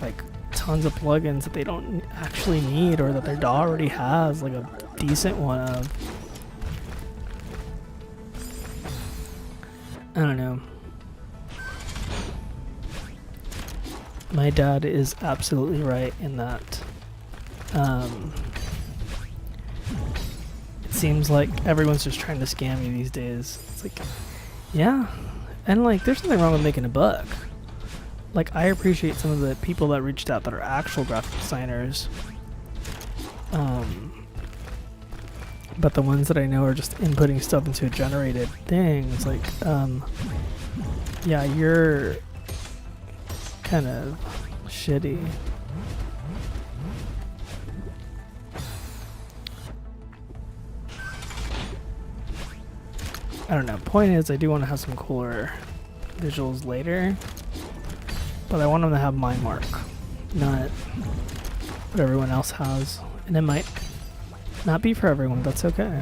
like tons of plugins that they don't actually need, or that their DAW already has like a decent one of. I don't know. My dad is absolutely right in that it seems like everyone's just trying to scam you these days. It's like, yeah, and like there's nothing wrong with making a buck. Like, I appreciate some of the people that reached out that are actual graphic designers, but the ones that I know are just inputting stuff into a generated thing. It's like, yeah, you're kind of shitty. I don't know. Point is, I do want to have some cooler visuals later, but I want them to have my mark, not what everyone else has. And it might not be for everyone. That's okay.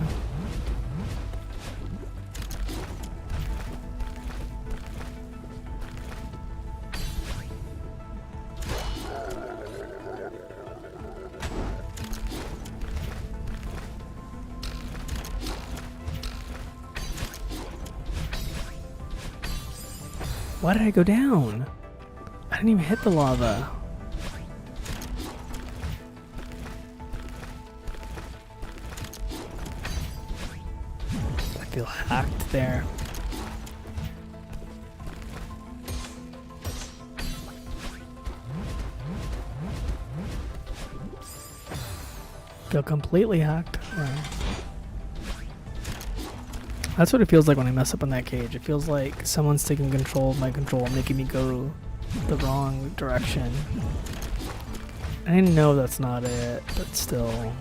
Why did I go down? I didn't even hit the lava. I feel hacked there. Feel completely hacked there. That's what it feels like when I mess up on that cage. It feels like someone's taking control of my control, making me go the wrong direction. I know that's not it, but still.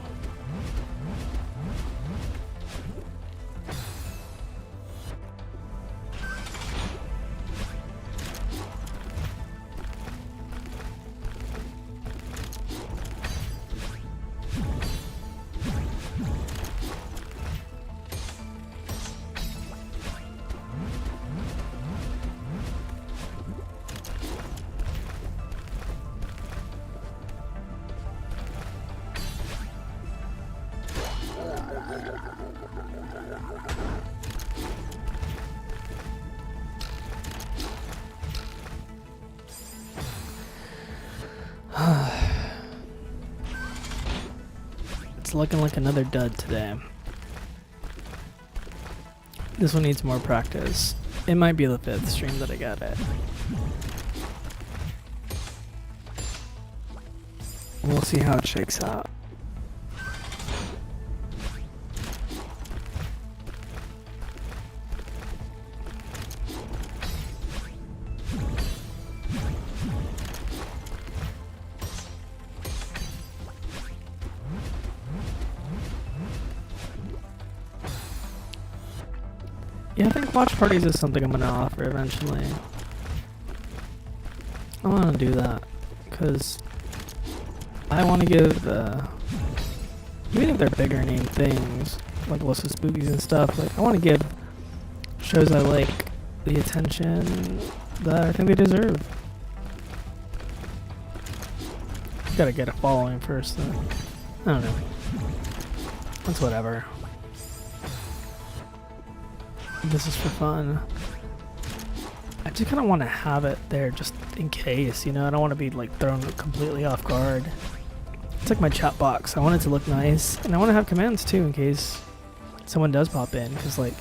It's looking like another dud today. This one needs more practice. It might be the 5th stream that I got it. We'll see how it shakes out. Yeah, I think watch parties is something I'm gonna offer eventually. I want to do that because I want to give, even if they're bigger name things like List of Spookies and stuff, like I want to give shows I like the attention that I think they deserve. You gotta get a following first, though. I don't know. That's whatever. This is for fun. I just kind of want to have it there just in case, you know? I don't want to be like thrown completely off guard. It's like my chat box. I want it to look nice, and I want to have commands too in case someone does pop in, because like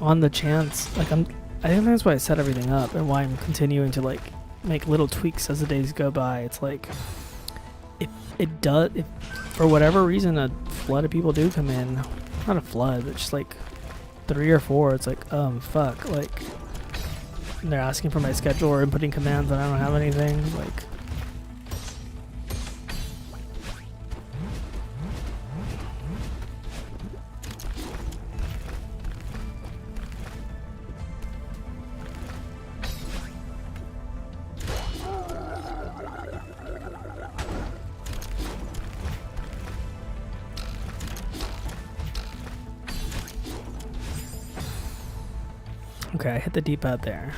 on the chance, like I think that's why I set everything up and why I'm continuing to like make little tweaks as the days go by. It's like if for whatever reason a flood of people do come in, not a flood, but just like 3 or 4, it's like fuck, like they're asking for my schedule or inputting commands and I don't have anything, like okay, I hit the D-pad there.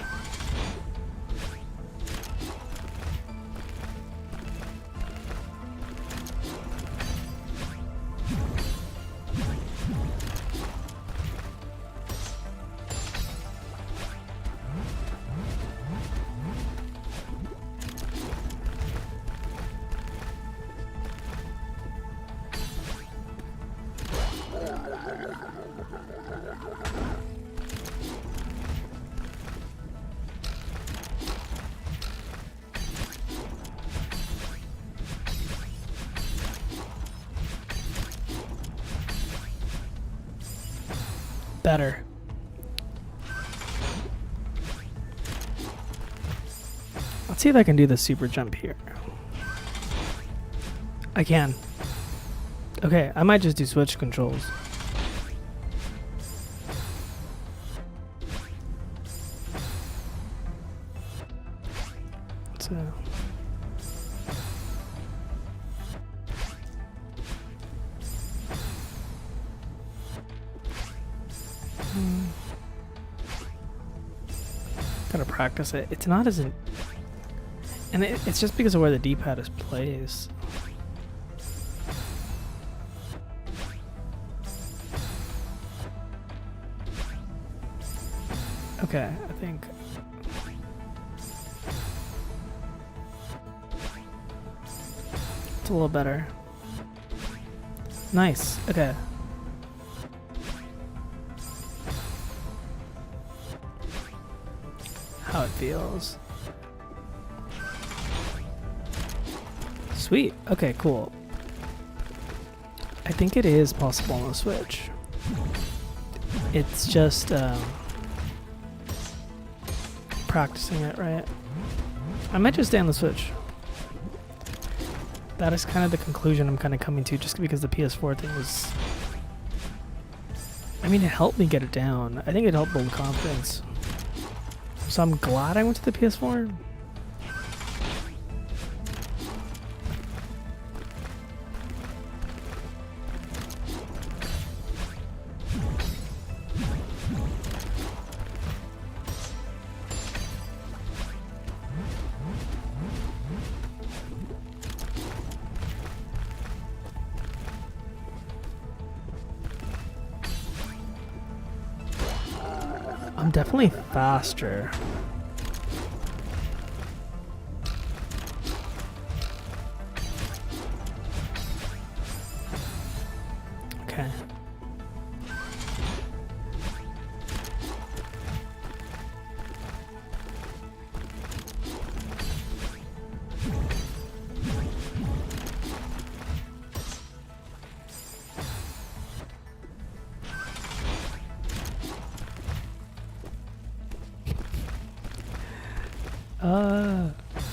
Better. Let's see if I can do the super jump here. I can. Okay, I might just do switch controls. So. Gotta practice it. It's not as and it's just because of where the D-pad is placed. Okay, I think it's a little better. Nice. Okay. How it feels. Sweet. Okay, cool. I think it is possible on the Switch. It's just practicing it, right? I might just stay on the Switch. That is kind of the conclusion I'm kind of coming to, just because the PS4 thing was... I mean, it helped me get it down. I think it helped build confidence. So I'm glad I went to the PS4. I'm definitely faster. Okay.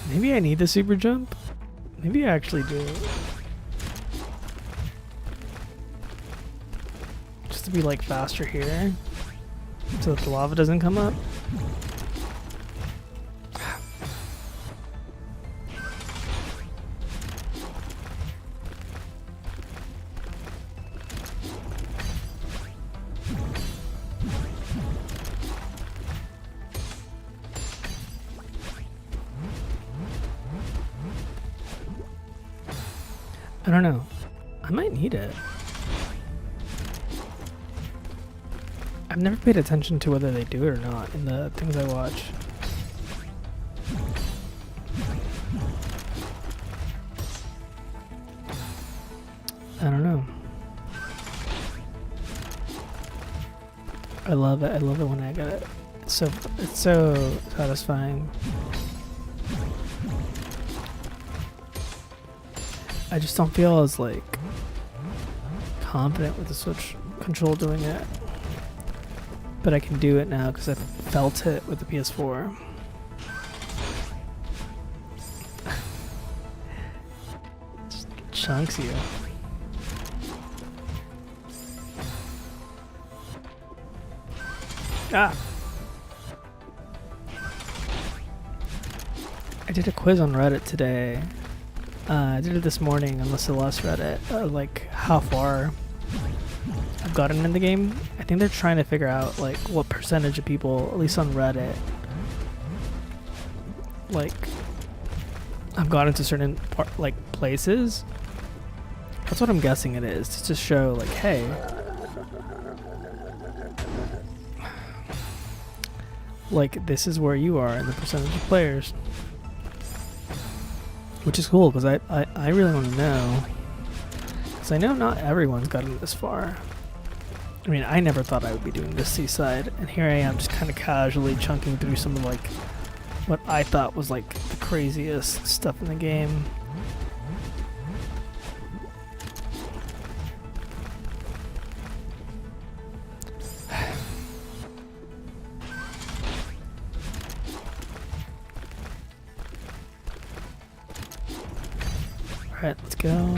Maybe I need the super jump? Maybe I actually do. Just to be like faster here. so that the lava doesn't come up. I don't know. I might need it. I've never paid attention to whether they do it or not in the things I watch. I don't know. I love it. I love it when I get it. It's so satisfying. I just don't feel as like confident with the Switch control doing it. But I can do it now because I felt it with the PS4. Just chunks you. Ah! I did a quiz on Reddit today. I did it this morning on the Celeste Reddit, like how far I've gotten in the game. I think they're trying to figure out like what percentage of people, at least on Reddit, like I've gotten to certain places. That's what I'm guessing it is, to just show like, hey, like this is where you are in the percentage of players. Which is cool, because I really want to know. Because I know not everyone's gotten this far. I mean, I never thought I would be doing this seaside, and here I am just kind of casually chunking through some of like what I thought was like the craziest stuff in the game. Alright, let's go.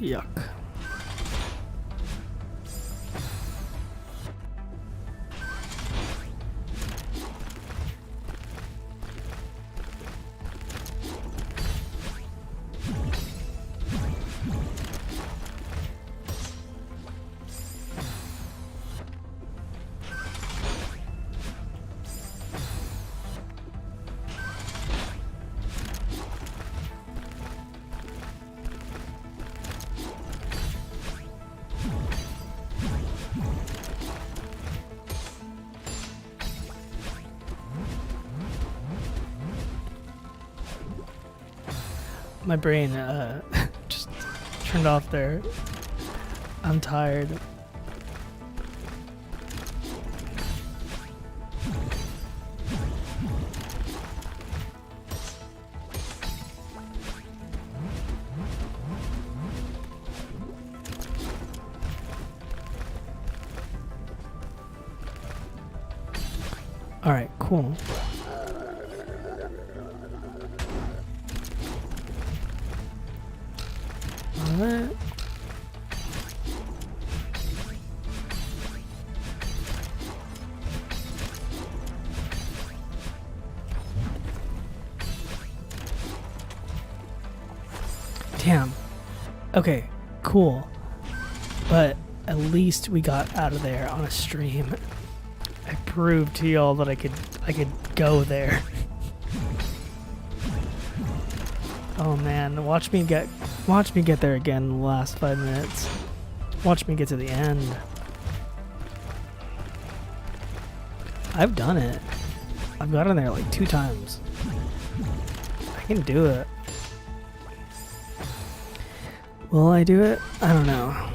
Yuck. My brain just turned off there. I'm tired. All right, cool. What? Damn. Okay, cool. But at least we got out of there on a stream. I proved to y'all that I could go there. Oh man, watch me get there again in the last 5 minutes. Watch me get to the end. I've done it. I've gotten there like 2 times. I can do it. Will I do it? I don't know.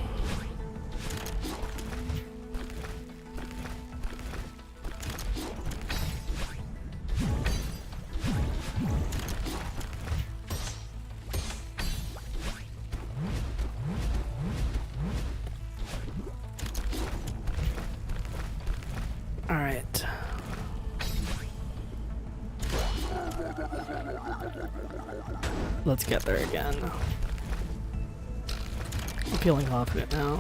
Let's get there again. I'm feeling confident now.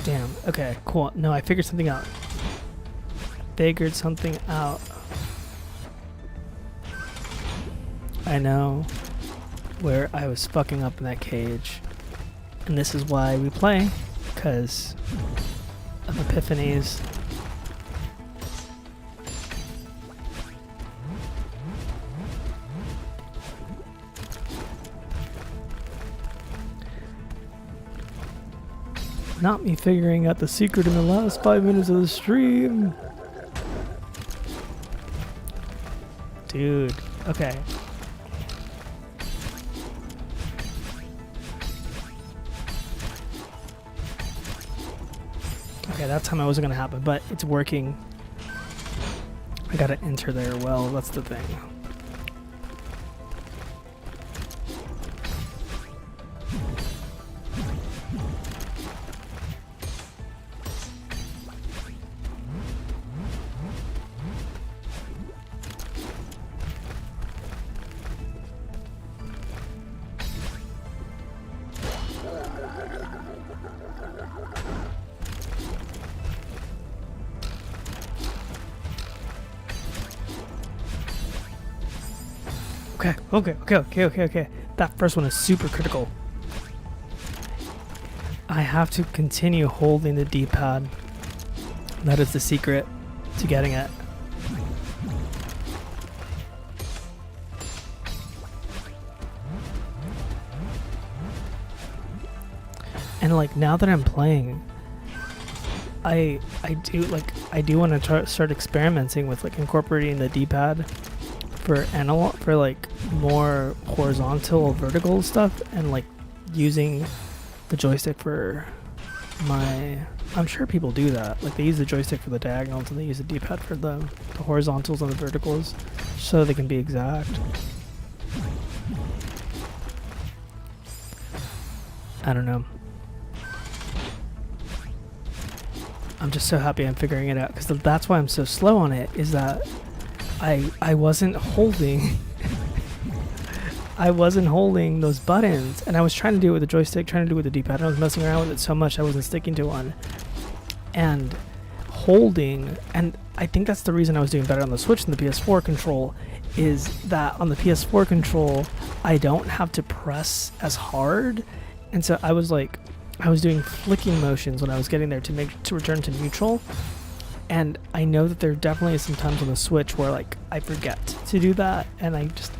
Damn, okay, cool. No, I figured something out. I know where I was fucking up in that cage. And this is why we play, because of epiphanies. Not me figuring out the secret in the last 5 minutes of the stream. Dude, okay. Okay, that time it wasn't gonna happen, but it's working. I gotta enter there well, that's the thing. Okay. That first one is super critical. I have to continue holding the D-pad. That is the secret to getting it. And like now that I'm playing, I do want to start experimenting with like incorporating the D-pad for analog, for like more horizontal or vertical stuff, and like using the joystick for my, I'm sure people do that, like they use the joystick for the diagonals and they use the D-pad for the horizontals and the verticals so they can be exact. I don't know. I'm just so happy I'm figuring it out, because that's why I'm so slow on it, is that I wasn't holding I wasn't holding those buttons, and I was trying to do it with the joystick, trying to do it with the D-pad, and I was messing around with it so much I wasn't sticking to one. And holding, and I think that's the reason I was doing better on the Switch than the PS4 control, is that on the PS4 control I don't have to press as hard, and so I was doing flicking motions when I was getting there to return to neutral. And I know that there definitely is some times on the Switch where like I forget to do that, and I just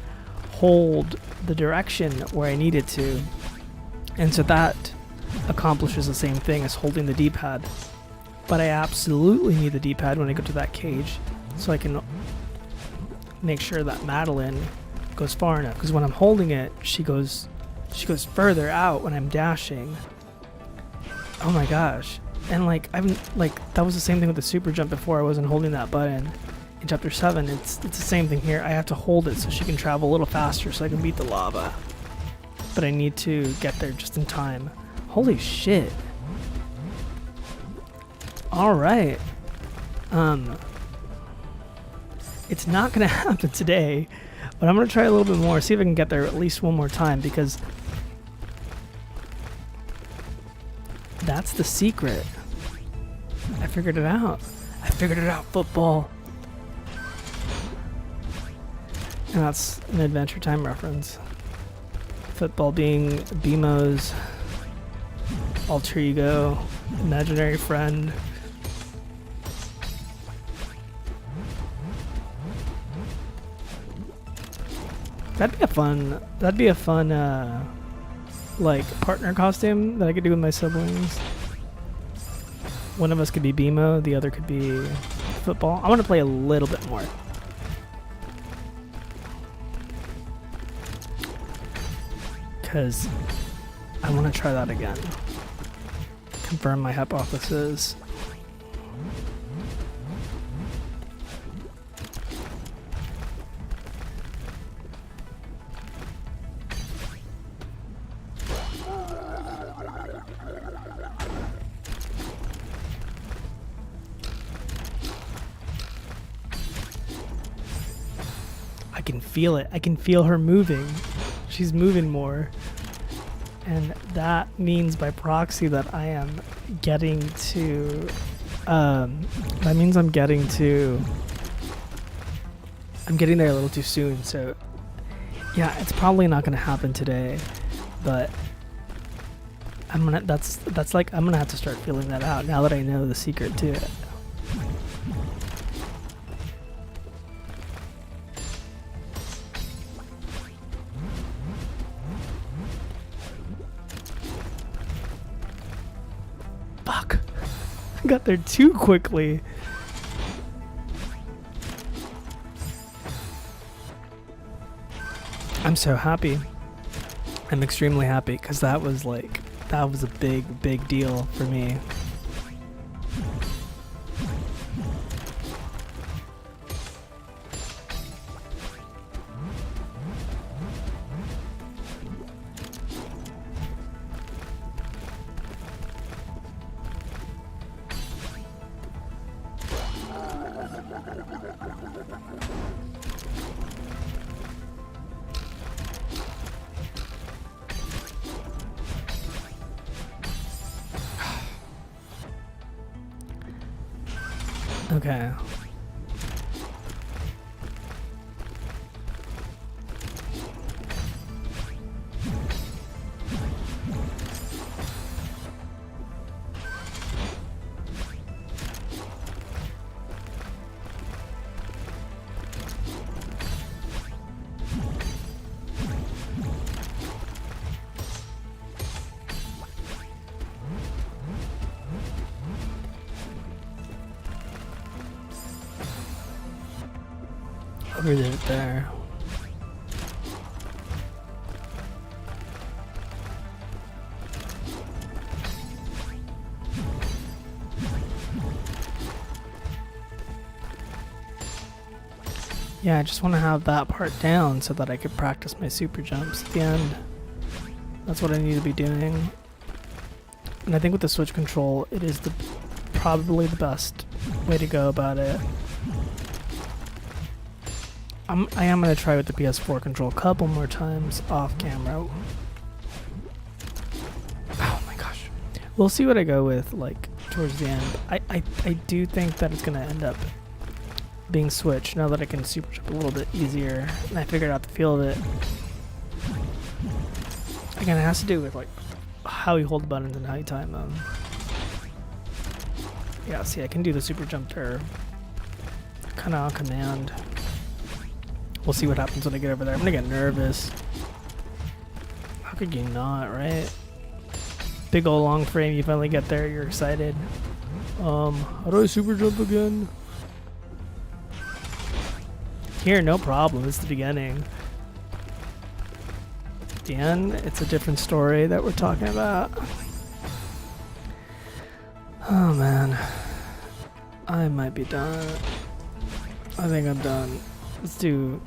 hold the direction where I need it to. And so that accomplishes the same thing as holding the D-pad. But I absolutely need the D-pad when I go to that cage, so I can make sure that Madeline goes far enough. Because when I'm holding it, she goes further out when I'm dashing. Oh my gosh. And like that was the same thing with the super jump before. I wasn't holding that button. In chapter 7, it's the same thing here. I have to hold it so she can travel a little faster so I can beat the lava. But I need to get there just in time. Holy shit. Alright. It's not gonna happen today, but I'm gonna try a little bit more, see if I can get there at least one more time, because that's the secret. I figured it out. Football. And that's an Adventure Time reference. Football being BMO's alter ego, imaginary friend. That'd be a fun like partner costume that I could do with my siblings. One of us could be BMO, the other could be football. I want to play a little bit more. Because I want to try that again. Confirm my hypothesis. I can feel it. I can feel her moving. She's moving more. And that means by proxy that I am getting to, that means I'm getting there a little too soon. So yeah, it's probably not going to happen today, but that's like, I'm going to have to start feeling that out now that I know the secret to it. Fuck. I got there too quickly. I'm so happy. I'm extremely happy because that was a big deal for me. Okay. Over there. Yeah, I just want to have that part down so that I could practice my super jumps at the end. That's what I need to be doing. And I think with the switch control, it is probably the best way to go about it. I am going to try with the PS4 control a couple more times off camera. Oh my gosh. We'll see what I go with like towards the end. I do think that it's going to end up being switched now that I can super jump a little bit easier and I figured out the feel of it. Again, it has to do with like how you hold the buttons and how you time them. Yeah, see, I can do the super jump there kind of on command. We'll see what happens when I get over there. I'm gonna get nervous. How could you not, right? Big ol' long frame, you finally get there, you're excited. How do I super jump again? Here, no problem, it's the beginning. At the end, it's a different story that we're talking about. Oh man. I might be done. I think I'm done. Let's do...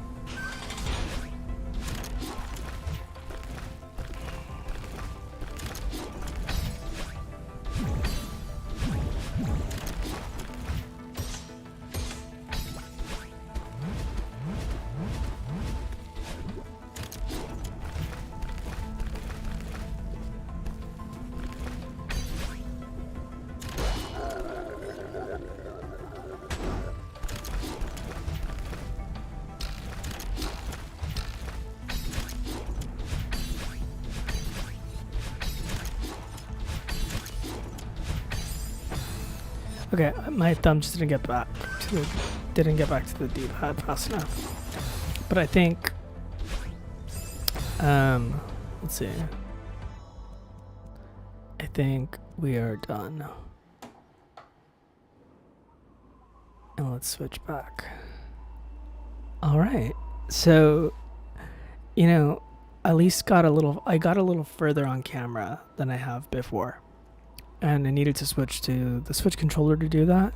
Okay, my thumb just didn't get back to the D-pad fast enough. But I think, let's see. I think we are done. And let's switch back. All right. So, you know, at least I got a little further on camera than I have before. And I needed to switch to the Switch controller to do that.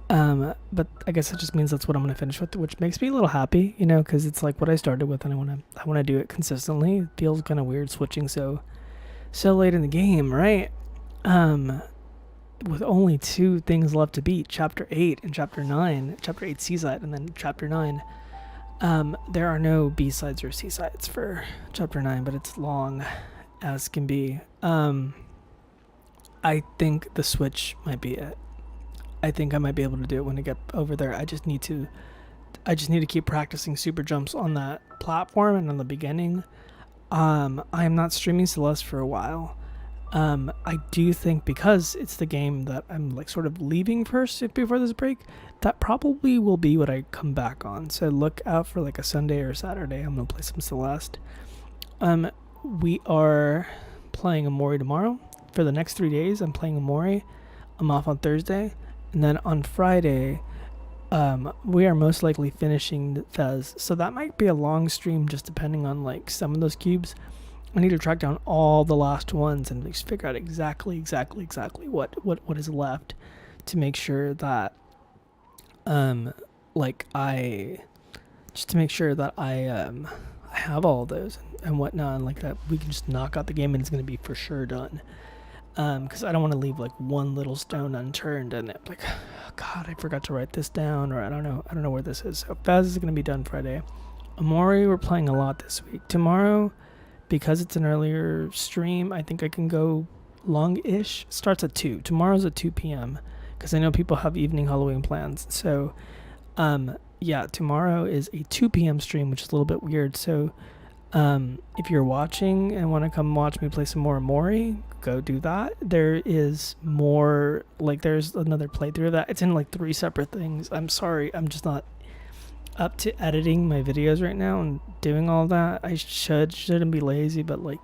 But I guess it just means that's what I'm going to finish with, which makes me a little happy, you know, because it's like what I started with and I want to do it consistently. It feels kind of weird switching so late in the game, right? With only 2 things left to beat, Chapter 8 and Chapter 9. Chapter 8 Seaside and then Chapter 9. There are no B-sides or C-sides for Chapter 9, but it's long as can be. I think the Switch might be it. I think I might be able to do it when I get over there. I just need to keep practicing super jumps on that platform and on the beginning. I am not streaming Celeste for a while. I do think because it's the game that I'm like sort of leaving first before this break, that probably will be what I come back on. So look out for like a Sunday or Saturday. I'm gonna play some Celeste. We are playing Omori tomorrow. For the next 3 days, I'm playing Omori. I'm off on Thursday, and then on Friday, we are most likely finishing Fez. So that might be a long stream, just depending on like some of those cubes. I need to track down all the last ones and just figure out exactly what is left to make sure that I have all those and whatnot, and like that we can just knock out the game and it's going to be for sure done. Because I don't want to leave like one little stone unturned and it, like, oh God, I forgot to write this down, or I don't know where this is. So Faz is going to be done Friday. Omori, we're playing a lot this week. Tomorrow, because it's an earlier stream, I think I can go long-ish. Starts at 2. Tomorrow's at 2 p.m. because I know people have evening Halloween plans. So, yeah, tomorrow is a 2 p.m. stream, which is a little bit weird. So, if you're watching and want to come watch me play some more Omori, go do that. There is more, like, there's another playthrough of that. It's in like 3 separate things. I'm sorry, I'm just not up to editing my videos right now and doing all that. I shouldn't be lazy, but like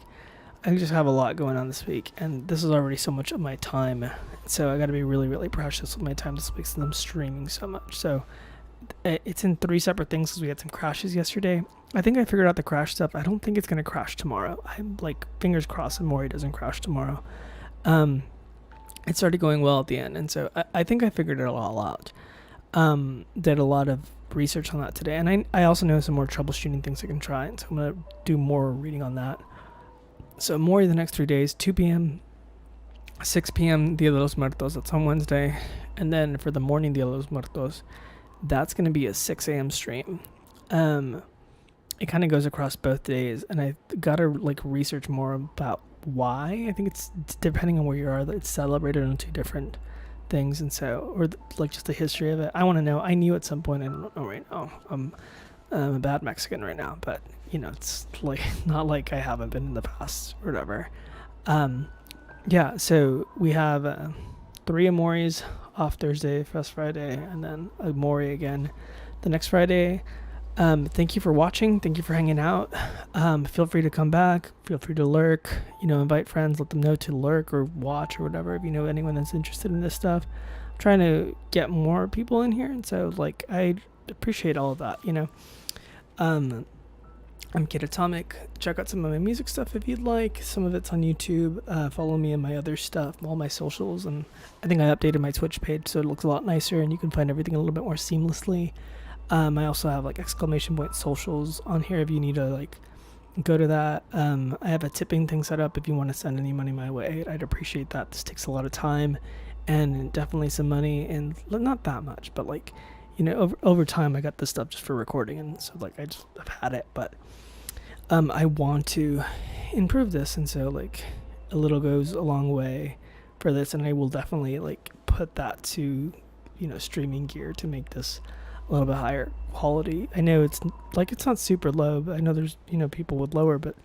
I just have a lot going on this week, and this is already so much of my time, so I got to be really, really precious with my time this week since I'm streaming so much. So it's in 3 separate things because we had some crashes yesterday. I think I figured out the crash stuff. I don't think it's going to crash tomorrow. I'm like fingers crossed and Mori doesn't crash tomorrow. It started going well at the end, and so I think I figured it all out. Did a lot of research on that today, and I also know some more troubleshooting things I can try, and so I'm going to do more reading on that. So Mori the next 3 days, 2 p.m., 6 p.m. Dia de los Muertos, that's on Wednesday, and then for the morning Dia de los Muertos, that's going to be a 6 a.m. stream. It kind of goes across both days, and I got to like research more about why. I think it's depending on where you are, it's celebrated on 2 different things, and so, or like just the history of it. I want to know. I knew at some point. I don't know right now. I'm a bad Mexican right now, but you know, it's like not like I haven't been in the past or whatever. Yeah. So we have 3 Amoris off Thursday, Fest Friday, and then Omori again the next Friday. Thank you for watching. Thank you for hanging out. Feel free to come back. Feel free to lurk. You know, invite friends. Let them know to lurk or watch or whatever. If you know anyone that's interested in this stuff, I'm trying to get more people in here, and so like I appreciate all of that. You know, I'm Kid Atomic. Check out some of my music stuff if you'd like. Some of it's on YouTube. Follow me in my other stuff, all my socials, and I think I updated my Twitch page so it looks a lot nicer, and you can find everything a little bit more seamlessly. I also have like ! Socials on here if you need to like go to that. I have a tipping thing set up if you want to send any money my way. I'd appreciate that. This takes a lot of time and definitely some money, and not that much, but like, you know, over time I got this stuff just for recording, and so like I've had it, but I want to improve this, and so like a little goes a long way for this, and I will definitely like put that to, you know, streaming gear to make this a little bit higher quality. I know it's not super low, but I know there's, you know, people with lower, but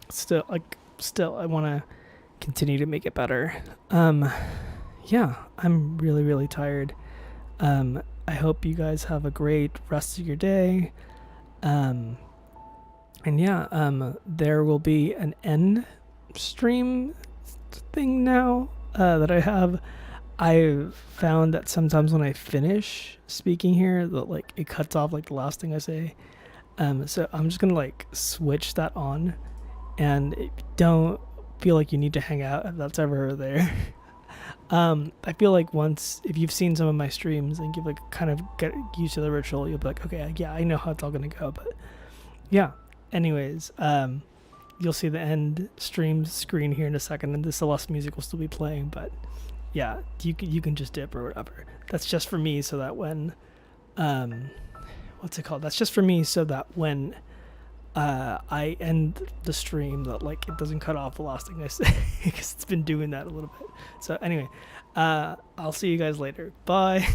still I want to continue to make it better. Yeah, I'm really, really tired. I hope you guys have a great rest of your day. And yeah, there will be an end stream thing now that I have. I've found that sometimes when I finish speaking here, that like it cuts off like the last thing I say. So I'm just gonna like switch that on, and don't feel like you need to hang out if that's ever there. I feel like once, if you've seen some of my streams and you've like kind of get used to the ritual, you'll be like, okay, yeah, I know how it's all gonna go. But yeah, anyways, you'll see the end stream screen here in a second, and the Celeste music will still be playing, but yeah, you can just dip or whatever. That's just for me, so that when what's it called? That's just for me so that when I end the stream, that like it doesn't cut off the last thing I say, because it's been doing that a little bit. So anyway, I'll see you guys later. Bye.